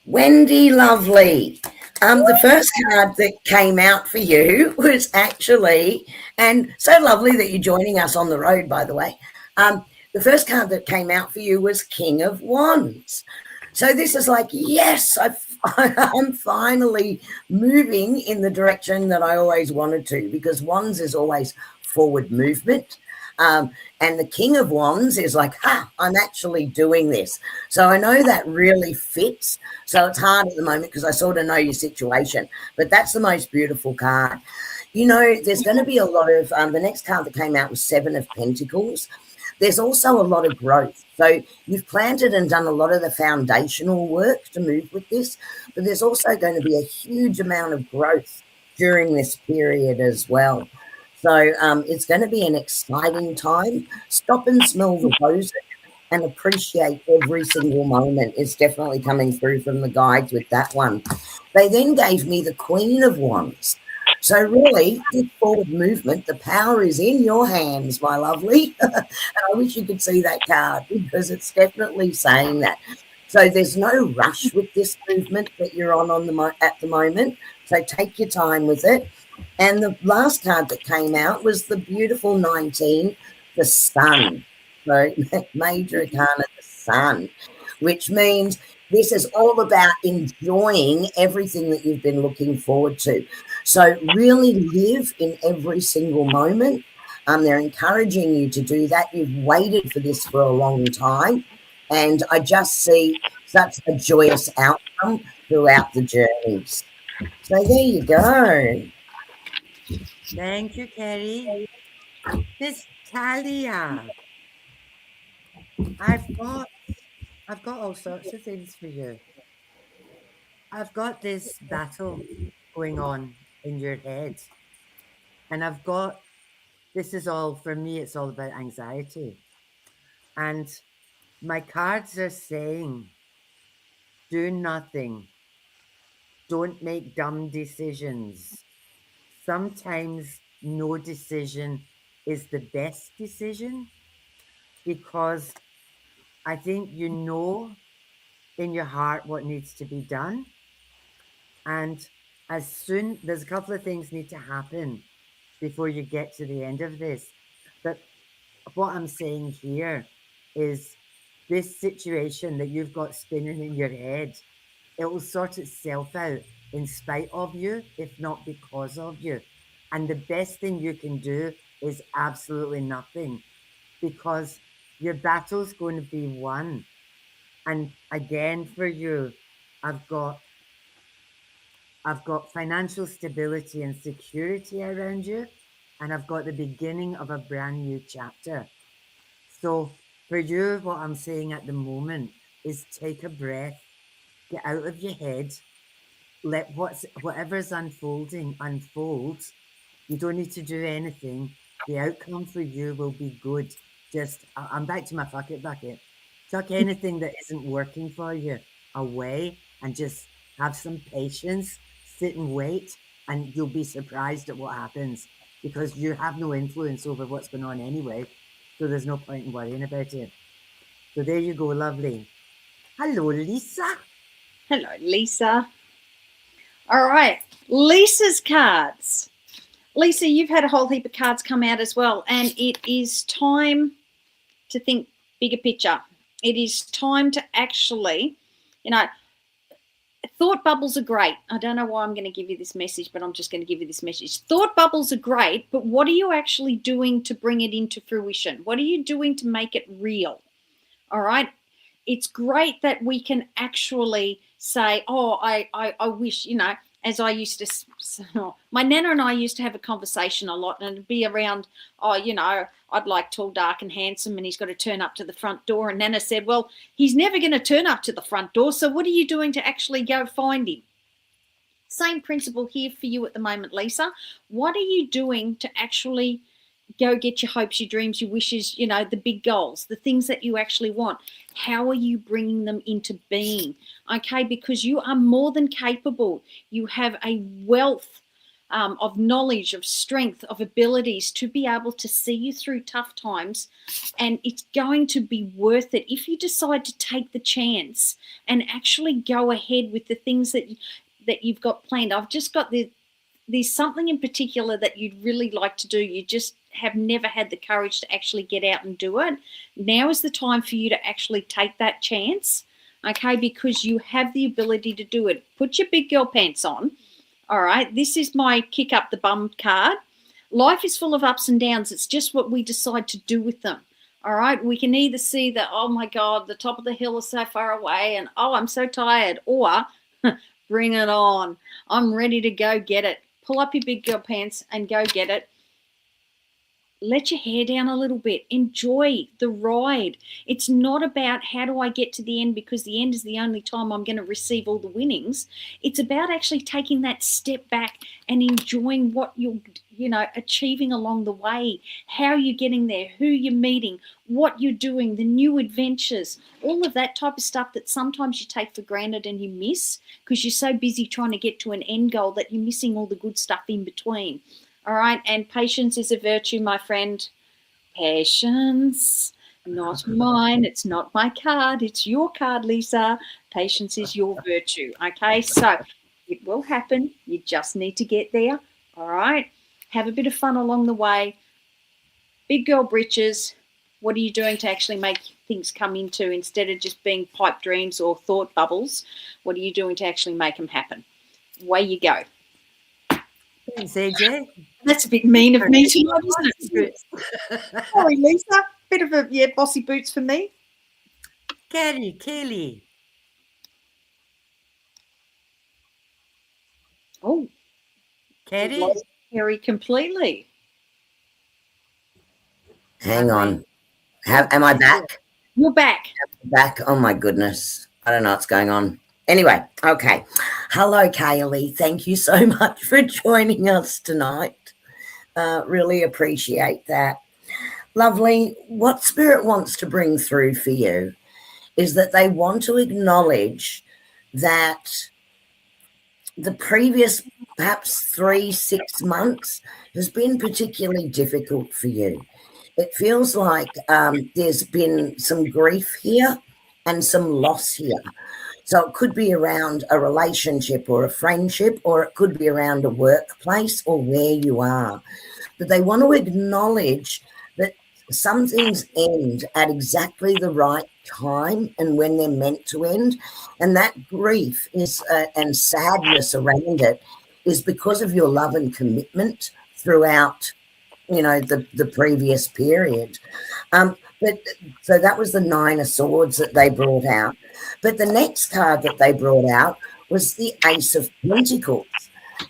Speaker 4: Wendy, lovely. The first card that came out for you was actually, and so lovely that you're joining us on the road, by the way. The first card that came out for you was King of Wands. So this is like, yes, I'm finally moving in the direction that I always wanted to, because Wands is always forward movement. And the King of Wands is like, I'm actually doing this. So I know that really fits. So it's hard at the moment because I sort of know your situation. But that's the most beautiful card. You know, there's going to be a lot of, the next card that came out was Seven of Pentacles. There's also a lot of growth. So you've planted and done a lot of the foundational work to move with this. But there's also going to be a huge amount of growth during this period as well. So it's going to be an exciting time. Stop and smell the roses and appreciate every single moment. It's definitely coming through from the guides with that one. They then gave me the Queen of Wands. So really, this forward movement, the power is in your hands, my lovely. And I wish you could see that card because it's definitely saying that. So there's no rush with this movement that you're on at the moment. So take your time with it. And the last card that came out was the beautiful 19, the Sun. So major arcana, the Sun, which means this is all about enjoying everything that you've been looking forward to. So really live in every single moment. They're encouraging you to do that. You've waited for this for a long time. And I just see such a joyous outcome throughout the journeys. So there you go.
Speaker 2: Thank you, Kerrie. Miss Talia. I've got all sorts of things for you. I've got this battle going on in your head. And this is all, for me, it's all about anxiety. And my cards are saying, do nothing. Don't make dumb decisions. Sometimes no decision is the best decision, because I think you know in your heart what needs to be done. And there's a couple of things need to happen before you get to the end of this. But what I'm saying here is this situation that you've got spinning in your head, it will sort itself out in spite of you, if not because of you. And the best thing you can do is absolutely nothing, because your battle's going to be won. And again, for you, I've got financial stability and security around you, and I've got the beginning of a brand new chapter. So for you, what I'm saying at the moment is take a breath, get out of your head, let whatever's unfolding unfold. You don't need to do anything. The outcome for you will be good. Just, I'm back to my fuck it bucket. Chuck anything that isn't working for you away and just have some patience, sit and wait, and you'll be surprised at what happens, because you have no influence over what's going on anyway. So there's no point in worrying about it. So there you go, lovely. Hello, Lisa.
Speaker 3: Hello, Lisa. All right, Lisa's cards. Lisa, you've had a whole heap of cards come out as well, and it is time to think bigger picture. It is time to actually, thought bubbles are great. I don't know why I'm going to give you this message, but I'm just going to give you this message. Thought bubbles are great, but what are you actually doing to bring it into fruition? What are you doing to make it real? All right. It's great that we can actually say, oh, I wish, as I used to, my Nana and I used to have a conversation a lot, and it'd be around, I'd like tall, dark and handsome, and he's got to turn up to the front door. And Nana said, well, he's never going to turn up to the front door. So what are you doing to actually go find him? Same principle here for you at the moment, Lisa. What are you doing to actually go get your hopes, your dreams, your wishes, the big goals, the things that you actually want? How are you bringing them into being? Okay, because you are more than capable. You have a wealth of knowledge, of strength, of abilities to be able to see you through tough times, and it's going to be worth it if you decide to take the chance and actually go ahead with the things that you've got planned. I've just got there's something in particular that you'd really like to do. You just have never had the courage to actually get out and do it. Now is the time for you to actually take that chance, okay, because you have the ability to do it. Put your big girl pants on. All right, this is my kick up the bum card. Life is full of ups and downs. It's just what we decide to do with them. All right, we can either see that, oh my God, the top of the hill is so far away, and oh, I'm so tired, or bring it on. I'm ready to go get it. Pull up your big girl pants and go get it. Let your hair down a little bit. Enjoy the ride. It's not about how do I get to the end, because the end is the only time I'm going to receive all the winnings. It's about actually taking that step back and enjoying what you're, achieving along the way, how you're getting there, who you're meeting, what you're doing, the new adventures, all of that type of stuff that sometimes you take for granted and you miss because you're so busy trying to get to an end goal that you're missing all the good stuff in between. All right, and patience is a virtue, my friend. Patience, not mine. It's not my card. It's your card, Lisa. Patience is your virtue, okay? So it will happen. You just need to get there, all right? Have a bit of fun along the way. Big girl britches. What are you doing to actually make things come into, instead of just being pipe dreams or thought bubbles? What are you doing to actually make them happen? Away you go.
Speaker 2: Thanks, AJ.
Speaker 3: That's a bit mean of me tonight, isn't it? Sorry, Lisa. Bit of a, bossy boots for me.
Speaker 2: Kerrie, Kaylee.
Speaker 3: Oh.
Speaker 2: Kerrie?
Speaker 3: Kerrie completely.
Speaker 4: Hang on. Am I back?
Speaker 3: You're back.
Speaker 4: Back. Oh, my goodness. I don't know what's going on. Anyway, okay. Hello, Kaylee. Thank you so much for joining us tonight. Really appreciate that. Lovely. What Spirit wants to bring through for you is that they want to acknowledge that the previous perhaps 3-6 months has been particularly difficult for you. It feels like there's been some grief here and some loss here. So it could be around a relationship or a friendship, or it could be around a workplace or where you are. But they want to acknowledge that some things end at exactly the right time and when they're meant to end. And that grief is and sadness around it is because of your love and commitment throughout the previous period. But so that was the Nine of Swords that they brought out. But the next card that they brought out was the Ace of Pentacles.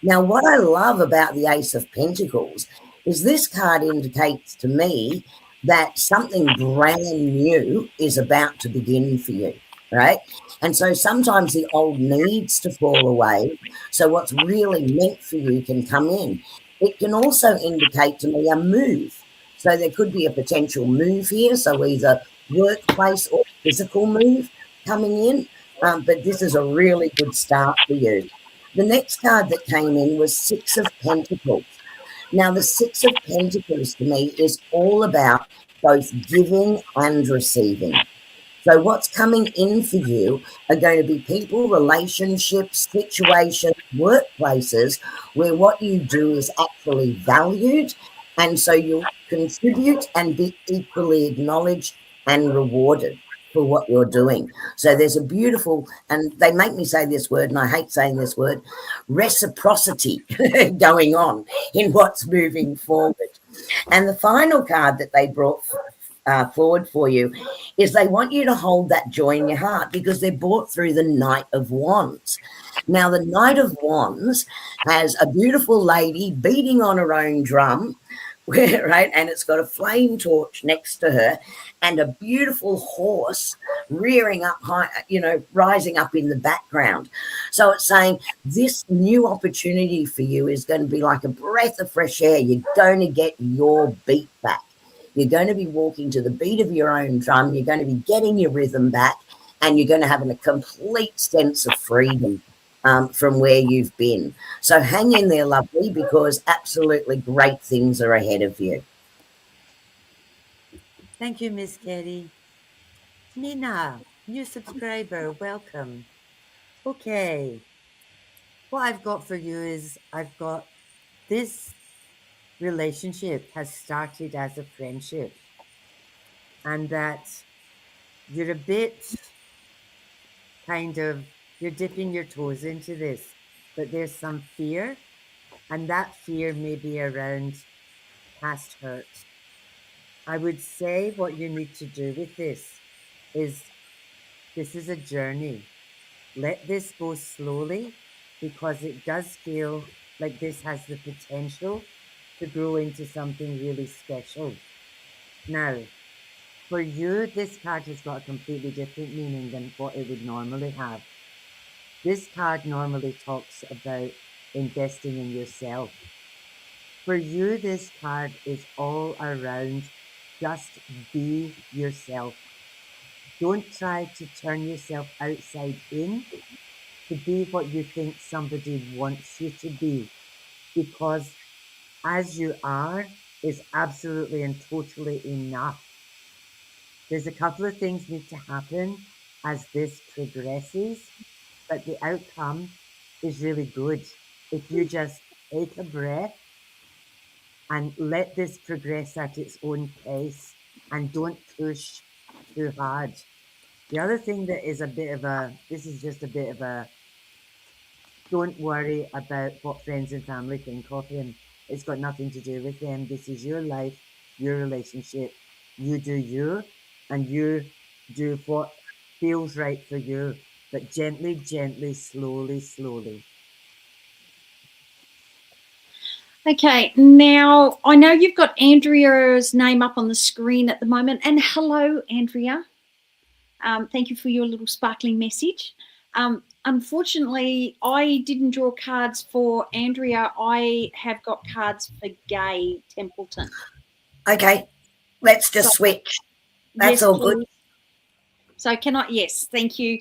Speaker 4: Now, what I love about the Ace of Pentacles is this card indicates to me that something brand new is about to begin for you, right? And so sometimes the old needs to fall away. So what's really meant for you can come in. It can also indicate to me a move. So there could be a potential move here. So either workplace or physical move coming in. But this is a really good start for you. The next card that came in was Six of Pentacles. Now, the Six of Pentacles to me is all about both giving and receiving. So what's coming in for you are going to be people, relationships, situations, workplaces where what you do is actually valued. And so you'll contribute and be equally acknowledged and rewarded for what you're doing. So there's a beautiful, and they make me say this word, and I hate saying this word, reciprocity going on in what's moving forward. And the final card that they brought forward for you is they want you to hold that joy in your heart because they're brought through the Knight of Wands. Now, the Knight of Wands has a beautiful lady beating on her own drum, right? And it's got a flame torch next to her and a beautiful horse rearing up high, rising up in the background. So it's saying this new opportunity for you is going to be like a breath of fresh air. You're going to get your beat back. You're going to be walking to the beat of your own drum. You're going to be getting your rhythm back, and you're going to have a complete sense of freedom from where you've been. So hang in there, lovely, because absolutely great things are ahead of you.
Speaker 2: Thank you, Miss Kerrie. Nina, new subscriber, welcome. Okay. What I've got for you is I've got this relationship has started as a friendship, and that you're a bit you're dipping your toes into this, but there's some fear, and that fear may be around past hurt. I would say what you need to do with this is a journey. Let this go slowly because it does feel like this has the potential to grow into something really special. Now, for you, this card has got a completely different meaning than what it would normally have. This card normally talks about investing in yourself. For you, this card is all around just be yourself. Don't try to turn yourself outside in to be what you think somebody wants you to be, because as you are is absolutely and totally enough. There's a couple of things need to happen as this progresses, but the outcome is really good. If you just take a breath and let this progress at its own pace and don't push too hard. The other thing that is this is just a bit of a, don't worry about what friends and family think of him. It's got nothing to do with them. This is your life, your relationship. You do you, and you do what feels right for you, but gently, gently, slowly, slowly.
Speaker 3: Okay, now I know you've got Andrea's name up on the screen at the moment. And hello, Andrea. Thank you for your little sparkling message. Unfortunately, I didn't draw cards for Andrea. I have got cards for Gay Templeton.
Speaker 4: Okay, let's just switch. That's
Speaker 3: yes,
Speaker 4: all good.
Speaker 3: please. So can I? Yes, thank you.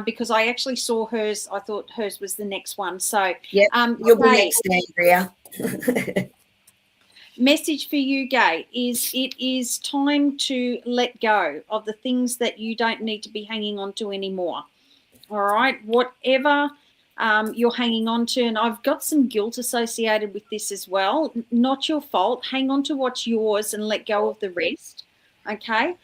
Speaker 3: Because I actually saw hers. I thought hers was the next one. So
Speaker 4: yeah, you'll be next, Andrea.
Speaker 3: Message for you, Gay, is it is time to let go of the things that you don't need to be hanging on to anymore. All right, whatever you're hanging on to, and I've got some guilt associated with this as well. Not your fault. Hang on to what's yours and let go of the rest. Okay.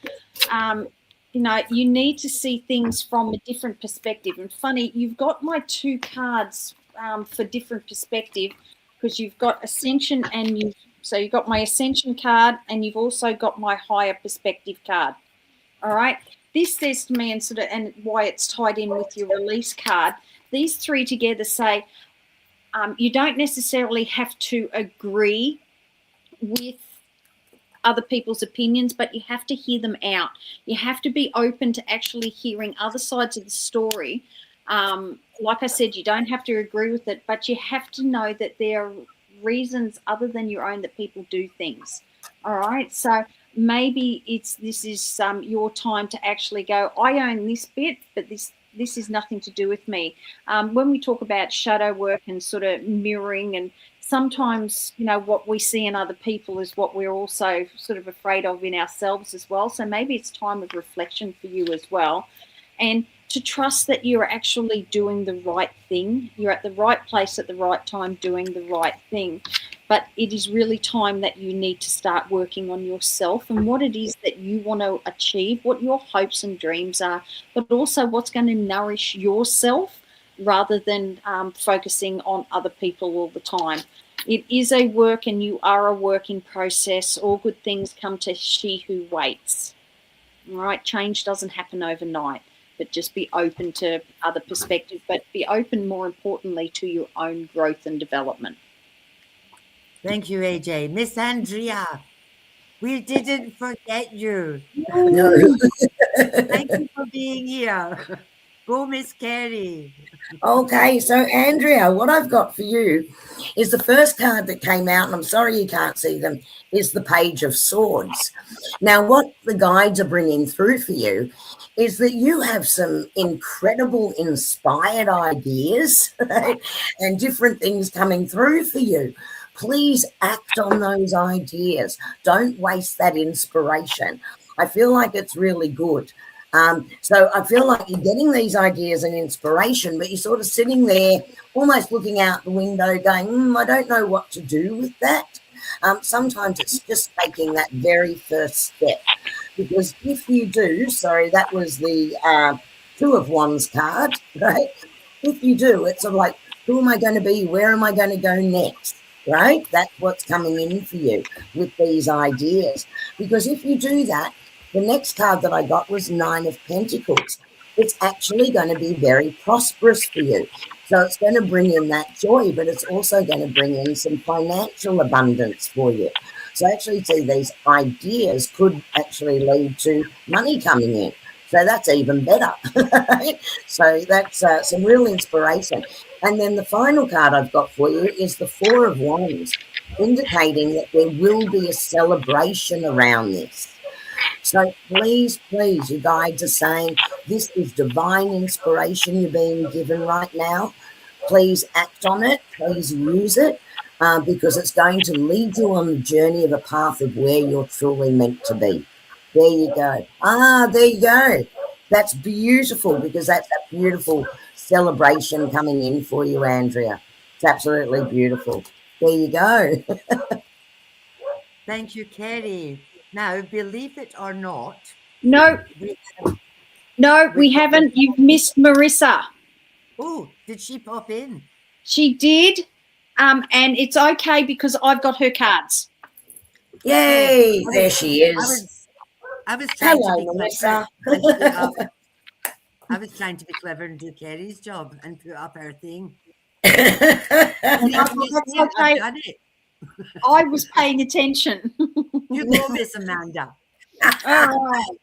Speaker 3: You need to see things from a different perspective. And funny, you've got my two cards for different perspective, because you've got Ascension and you've So you've got my Ascension card and you've also got my Higher Perspective card. All right. This says to me, and why it's tied in with your Release card, these three together say you don't necessarily have to agree with other people's opinions, but you have to hear them out. You have to be open to actually hearing other sides of the story. Like I said, you don't have to agree with it, but you have to know that there are reasons other than your own that people do things. All right. So maybe this is your time to actually go, I own this bit, but this is nothing to do with me. When we talk about shadow work and sort of mirroring, and sometimes, you know, what we see in other people is what we're also sort of afraid of in ourselves as well. So maybe it's time of reflection for you as well. And to trust that you're actually doing the right thing. You're at the right place at the right time doing the right thing. But it is really time that you need to start working on yourself and what it is that you want to achieve, what your hopes and dreams are, but also what's going to nourish yourself rather than focusing on other people all the time. It is a work and you are a work in process. All good things come to she who waits. All right, change doesn't happen overnight, but just be open to other perspectives, but be open, more importantly, to your own growth and development.
Speaker 2: Thank you, AJ. Miss Andrea, we didn't forget you.
Speaker 4: No.
Speaker 2: Thank you for being here. Go, Miss Kerrie.
Speaker 4: Okay, so Andrea, what I've got for you is the first card that came out, and I'm sorry you can't see them, is the Page of Swords. Now, what the guides are bringing through for you is that you have some incredible inspired ideas, right? And different things coming through for you. Please act on those ideas. Don't waste that inspiration. I feel like it's really good. So I feel like you're getting these ideas and inspiration, but you're sort of sitting there almost looking out the window going, I don't know what to do with that. Sometimes it's just taking that very first step, because if you do, sorry, that was the Two of Wands card, right? If you do, it's sort of like, who am I going to be? Where am I going to go next? Right? That's what's coming in for you with these ideas. Because if you do that, the next card that I got was Nine of Pentacles. It's actually going to be very prosperous for you. So it's going to bring in that joy, but it's also going to bring in some financial abundance for you. So I actually see these ideas could actually lead to money coming in. So that's even better. So that's some real inspiration. And then the final card I've got for you is the Four of Wands, indicating that there will be a celebration around this. So please, please, you guides are saying this is divine inspiration you're being given right now. Please act on it. Please use it, because it's going to lead you on the journey of a path of where you're truly meant to be. There you go. There you go. That's beautiful, because that's a beautiful celebration coming in for you, Andrea. It's absolutely beautiful. There you go.
Speaker 2: Thank you, Kerrie. Now, believe it or not,
Speaker 3: No, we haven't. You've missed Marissa.
Speaker 2: Oh, did she pop in?
Speaker 3: She did, and it's okay because I've got her cards.
Speaker 4: Yay! There she is.
Speaker 2: I was trying
Speaker 4: Hello,
Speaker 2: to be
Speaker 4: Melissa.
Speaker 2: clever. I was trying to be clever and do Kerrie's job and put up her thing.
Speaker 3: That's
Speaker 2: I've done it.
Speaker 3: I was paying attention.
Speaker 2: You go, Miss Amanda.
Speaker 3: All right.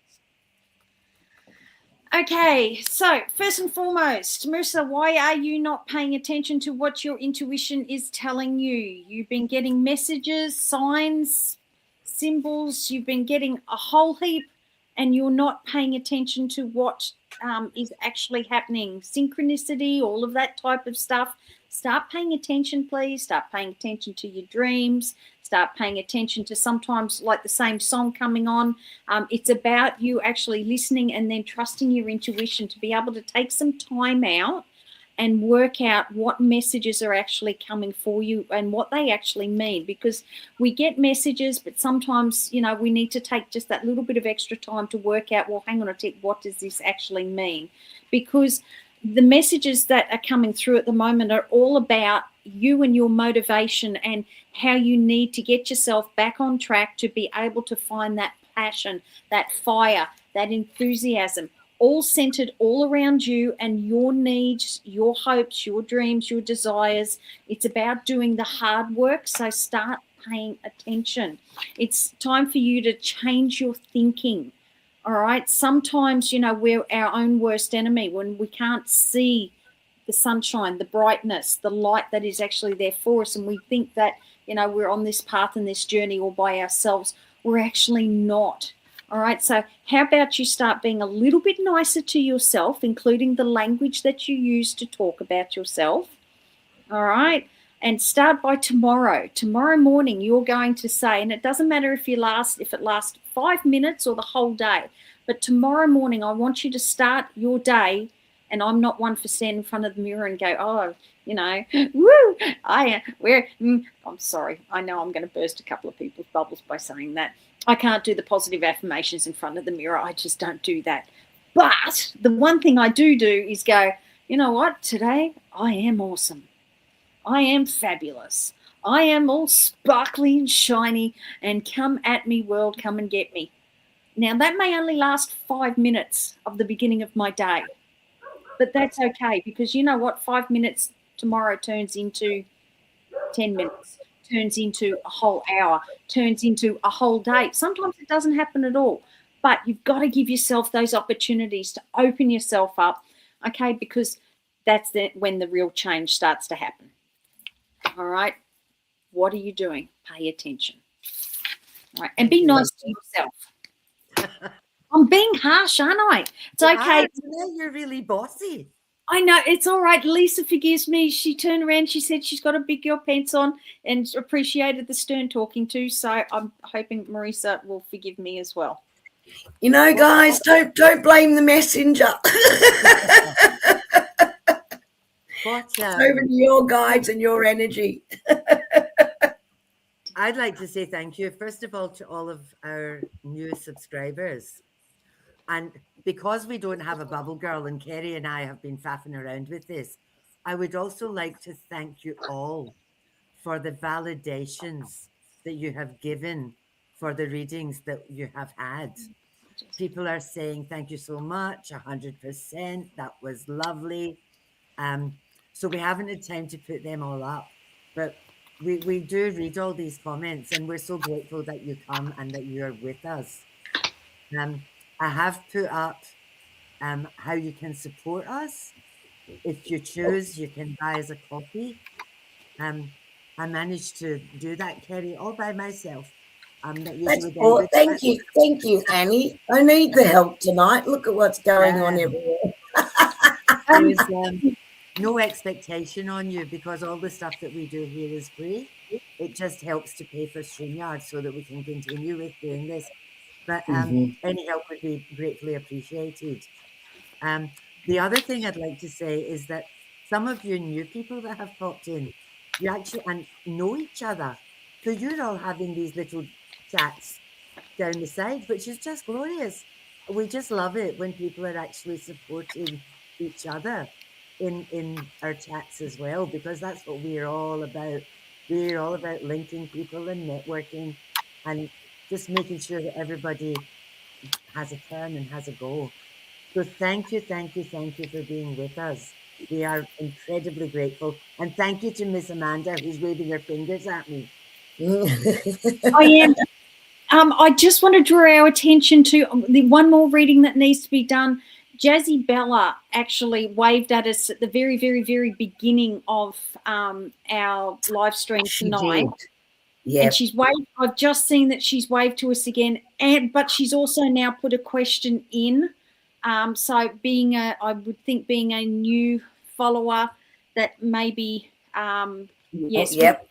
Speaker 3: Okay, so first and foremost, Marissa, why are you not paying attention to what your intuition is telling you? You've been getting messages, signs, symbols, you've been getting a whole heap, and you're not paying attention to what is actually happening. Synchronicity, all of that type of stuff. Start paying attention, please. Start paying attention to your dreams. Start paying attention to sometimes like the same song coming on. It's about you actually listening and then trusting your intuition to be able to take some time out and work out what messages are actually coming for you and what they actually mean. Because we get messages, but sometimes, you know, we need to take just that little bit of extra time to work out, well, hang on a tick, what does this actually mean? Because the messages that are coming through at the moment are all about you and your motivation and how you need to get yourself back on track to be able to find that passion, that fire, that enthusiasm, all centered all around you and your needs, your hopes, your dreams, your desires. It's about doing the hard work. So start paying attention. It's time for you to change your thinking. All right. Sometimes, we're our own worst enemy when we can't see the sunshine, the brightness, the light that is actually there for us. And we think that, we're on this path and this journey all by ourselves. We're actually not. All right. So how about you start being a little bit nicer to yourself, including the language that you use to talk about yourself. All right. And start by tomorrow. Tomorrow morning, you're going to say, and it doesn't matter if it lasts 5 minutes or the whole day, but tomorrow morning, I want you to start your day. And I'm not one for standing in front of the mirror and go, woo, I'm sorry. I know I'm going to burst a couple of people's bubbles by saying that. I can't do the positive affirmations in front of the mirror. I just don't do that. But the one thing I do is go, you know what? Today, I am awesome. I am fabulous. I am all sparkly and shiny, and come at me, world, come and get me. Now, that may only last 5 minutes of the beginning of my day, but that's okay, because you know what? 5 minutes tomorrow turns into 10 minutes, turns into a whole hour, turns into a whole day. Sometimes it doesn't happen at all, but you've got to give yourself those opportunities to open yourself up, okay, because that's when the real change starts to happen. All right. What are you doing? Pay attention. All right. And be nice to yourself. I'm being harsh, aren't I? It's okay.
Speaker 2: You're really bossy.
Speaker 3: I know. It's all right. Lisa forgives me. She turned around. She said she's got a big girl pants on and appreciated the stern talking to. So I'm hoping Marisa will forgive me as well.
Speaker 4: Guys, don't blame the messenger. It's over to your guides and your energy.
Speaker 2: I'd like to say thank you, first of all, to all of our new subscribers. And because we don't have a bubble girl, and Kerrie and I have been faffing around with this, I would also like to thank you all for the validations that you have given for the readings that you have had. People are saying, thank you so much, 100%, that was lovely. So we haven't had time to put them all up, but we do read all these comments, and we're so grateful that you come and that you're with us. I have put up how you can support us. If you choose, you can buy us a coffee. I managed to do that, Kerrie, all by myself.
Speaker 4: Thank you, Annie. I need the help tonight. Look at what's going on everywhere.
Speaker 2: There's no expectation on you, because all the stuff that we do here is free. It just helps to pay for StreamYard so that we can continue with doing this. But any help would be gratefully appreciated. The other thing I'd like to say is that some of you new people that have popped in, you actually know each other. So you're all having these little chats down the side, which is just glorious. We just love it when people are actually supporting each other in our chats as well, because that's what we're all about. We're all about linking people and networking and just making sure that everybody has a turn and has a go. So thank you for being with us. We are incredibly grateful. And thank you to Miss Amanda, who's waving her fingers at me.
Speaker 3: I am. I just want to draw our attention to the one more reading that needs to be done. Jazzy Bella actually waved at us at the very, very, very beginning of our live stream tonight. Yeah, and she's waved. I've just seen that she's waved to us again, but she's also now put a question in. So I would think being a new follower, that maybe yes.
Speaker 4: Yep.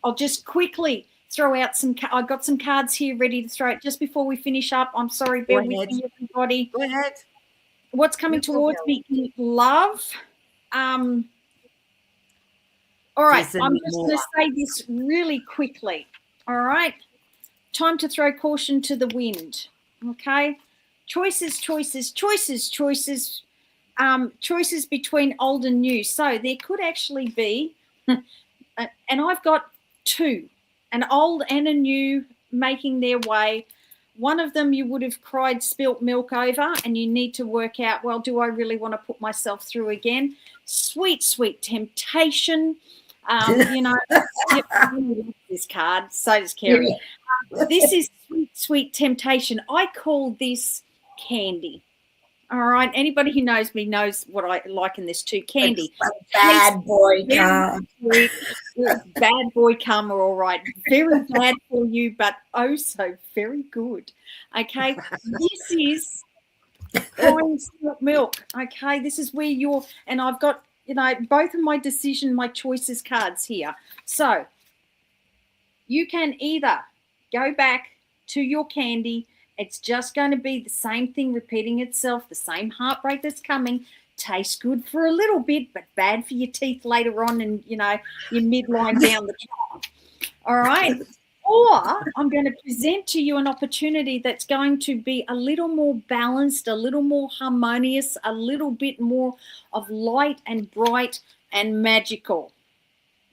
Speaker 3: I'll just quickly throw out I've got some cards here ready to throw out just before we finish up. I'm sorry, bear with me, everybody.
Speaker 2: Go ahead.
Speaker 3: What's coming towards me in love? All right, I'm just going to say this really quickly. All right, time to throw caution to the wind. Okay, choices. choices between old and new. So there could actually be, and I've got two, an old and a new making their way. One of them you would have cried spilt milk over, and you need to work out, well, do I really want to put myself through again? Sweet, sweet temptation. You know, this card, so does Kerrie. This is sweet, sweet temptation. I call this candy. All right. Anybody who knows me knows what I like in this too. Candy.
Speaker 4: It's a bad boy card.
Speaker 3: Bad boy karma, all right. Very bad for you, but oh so very good. Okay. This is crying spilt milk. Okay. This is where you're, and I've got, you know, both of my decision, my choices cards here. So you can either go back to your candy. It's just going to be the same thing repeating itself, the same heartbreak that's coming. Tastes good for a little bit, but bad for your teeth later on, and, you know, your midline down the track. All right. Or I'm going to present to you an opportunity that's going to be a little more balanced, a little more harmonious, a little bit more of light and bright and magical.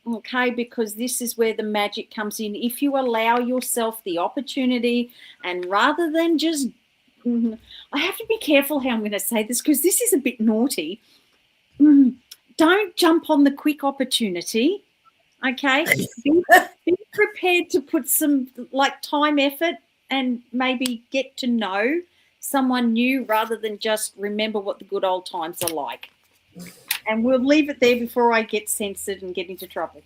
Speaker 3: Okay, because this is where the magic comes in. If you allow yourself the opportunity, and rather than just, I have to be careful how I'm going to say this because this is a bit naughty. Don't jump on the quick opportunity. Okay, be prepared to put some like time, effort, and maybe get to know someone new rather than just remember what the good old times are like. And we'll leave it there before I get censored and get into trouble.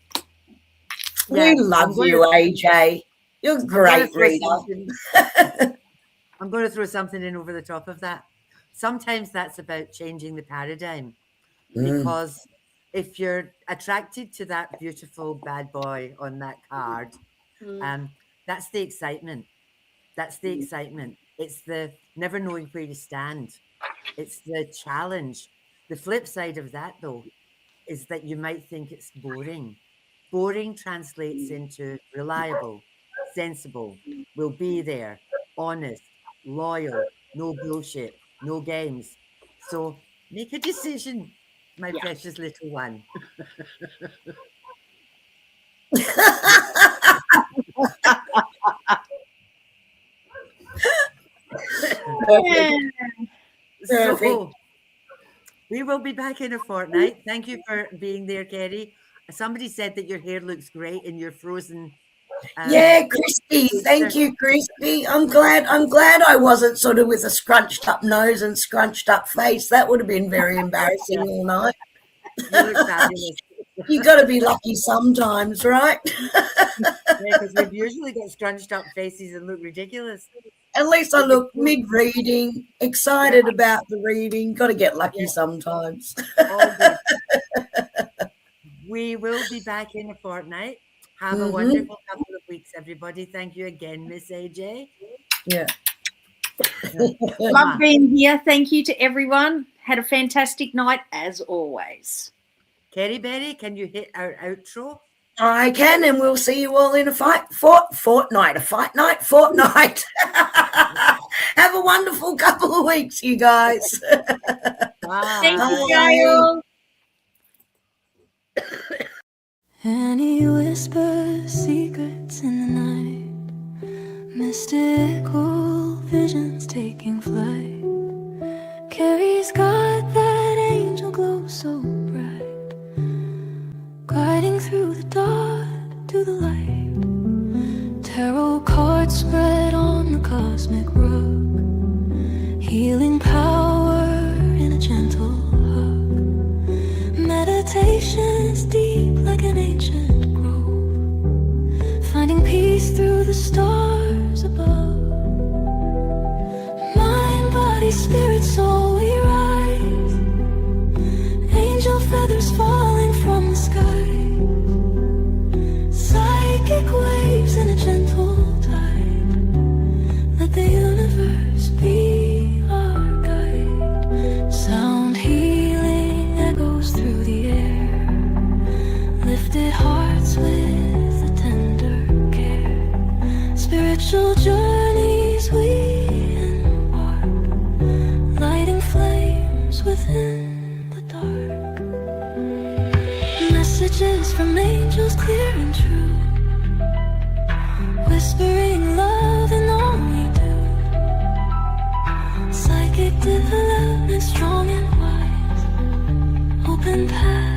Speaker 4: We love you, AJ. You're a great reader.
Speaker 2: I'm going to throw something in over the top of that. Sometimes that's about changing the paradigm. Because if you're attracted to that beautiful bad boy on that card, that's the excitement. That's the excitement. It's the never knowing where you stand. It's the challenge. The flip side of that, though, is that you might think it's boring. Boring translates into reliable, sensible, will be there, honest, loyal, no bullshit, no games. So make a decision, my precious little one. So we will be back in a fortnight. Thank you for being there, Kerrie. Somebody said that your hair looks great in your frozen.
Speaker 4: Yeah, Crispy. Thank you, Crispy. I'm glad I wasn't sort of with a scrunched up nose and scrunched up face. That would have been very embarrassing all night.
Speaker 2: You look fabulous.
Speaker 4: You got to be lucky sometimes, right?
Speaker 2: Because we've usually got scrunched up faces and look ridiculous.
Speaker 4: At least I look mid-reading, excited about the reading. Got to get lucky sometimes.
Speaker 2: We will be back in a fortnight. Have a wonderful couple of weeks, everybody. Thank you again, Miss AJ.
Speaker 4: Yeah.
Speaker 3: Love being here. Thank you to everyone. Had a fantastic night, as always.
Speaker 2: Kerrie Berry, can you hit our outro?
Speaker 4: I can, and we'll see you all in a fortnight. Have a wonderful couple of weeks, you guys.
Speaker 2: Bye.
Speaker 3: Thank you, Gail.
Speaker 1: And he whispers secrets in the night, mystical visions taking flight. Kerrie's got that angel glow so bright, gliding through the dark to the light. Tarot cards spread on the cosmic rug, healing power in a gentle hug. Meditation is deep like an ancient grove, finding peace through the stars above. Mind, body, spirit, soul, we rise, angel feathers falling from the sky, psychic waves in a gentle tide. Let the universe be our guide. Sound healing echoes through the air, lifted hearts with a tender care. Spiritual journeys we embark, lighting flames within. Messages from angels clear and true, whispering love in all we do. Psychic development strong and wise, open path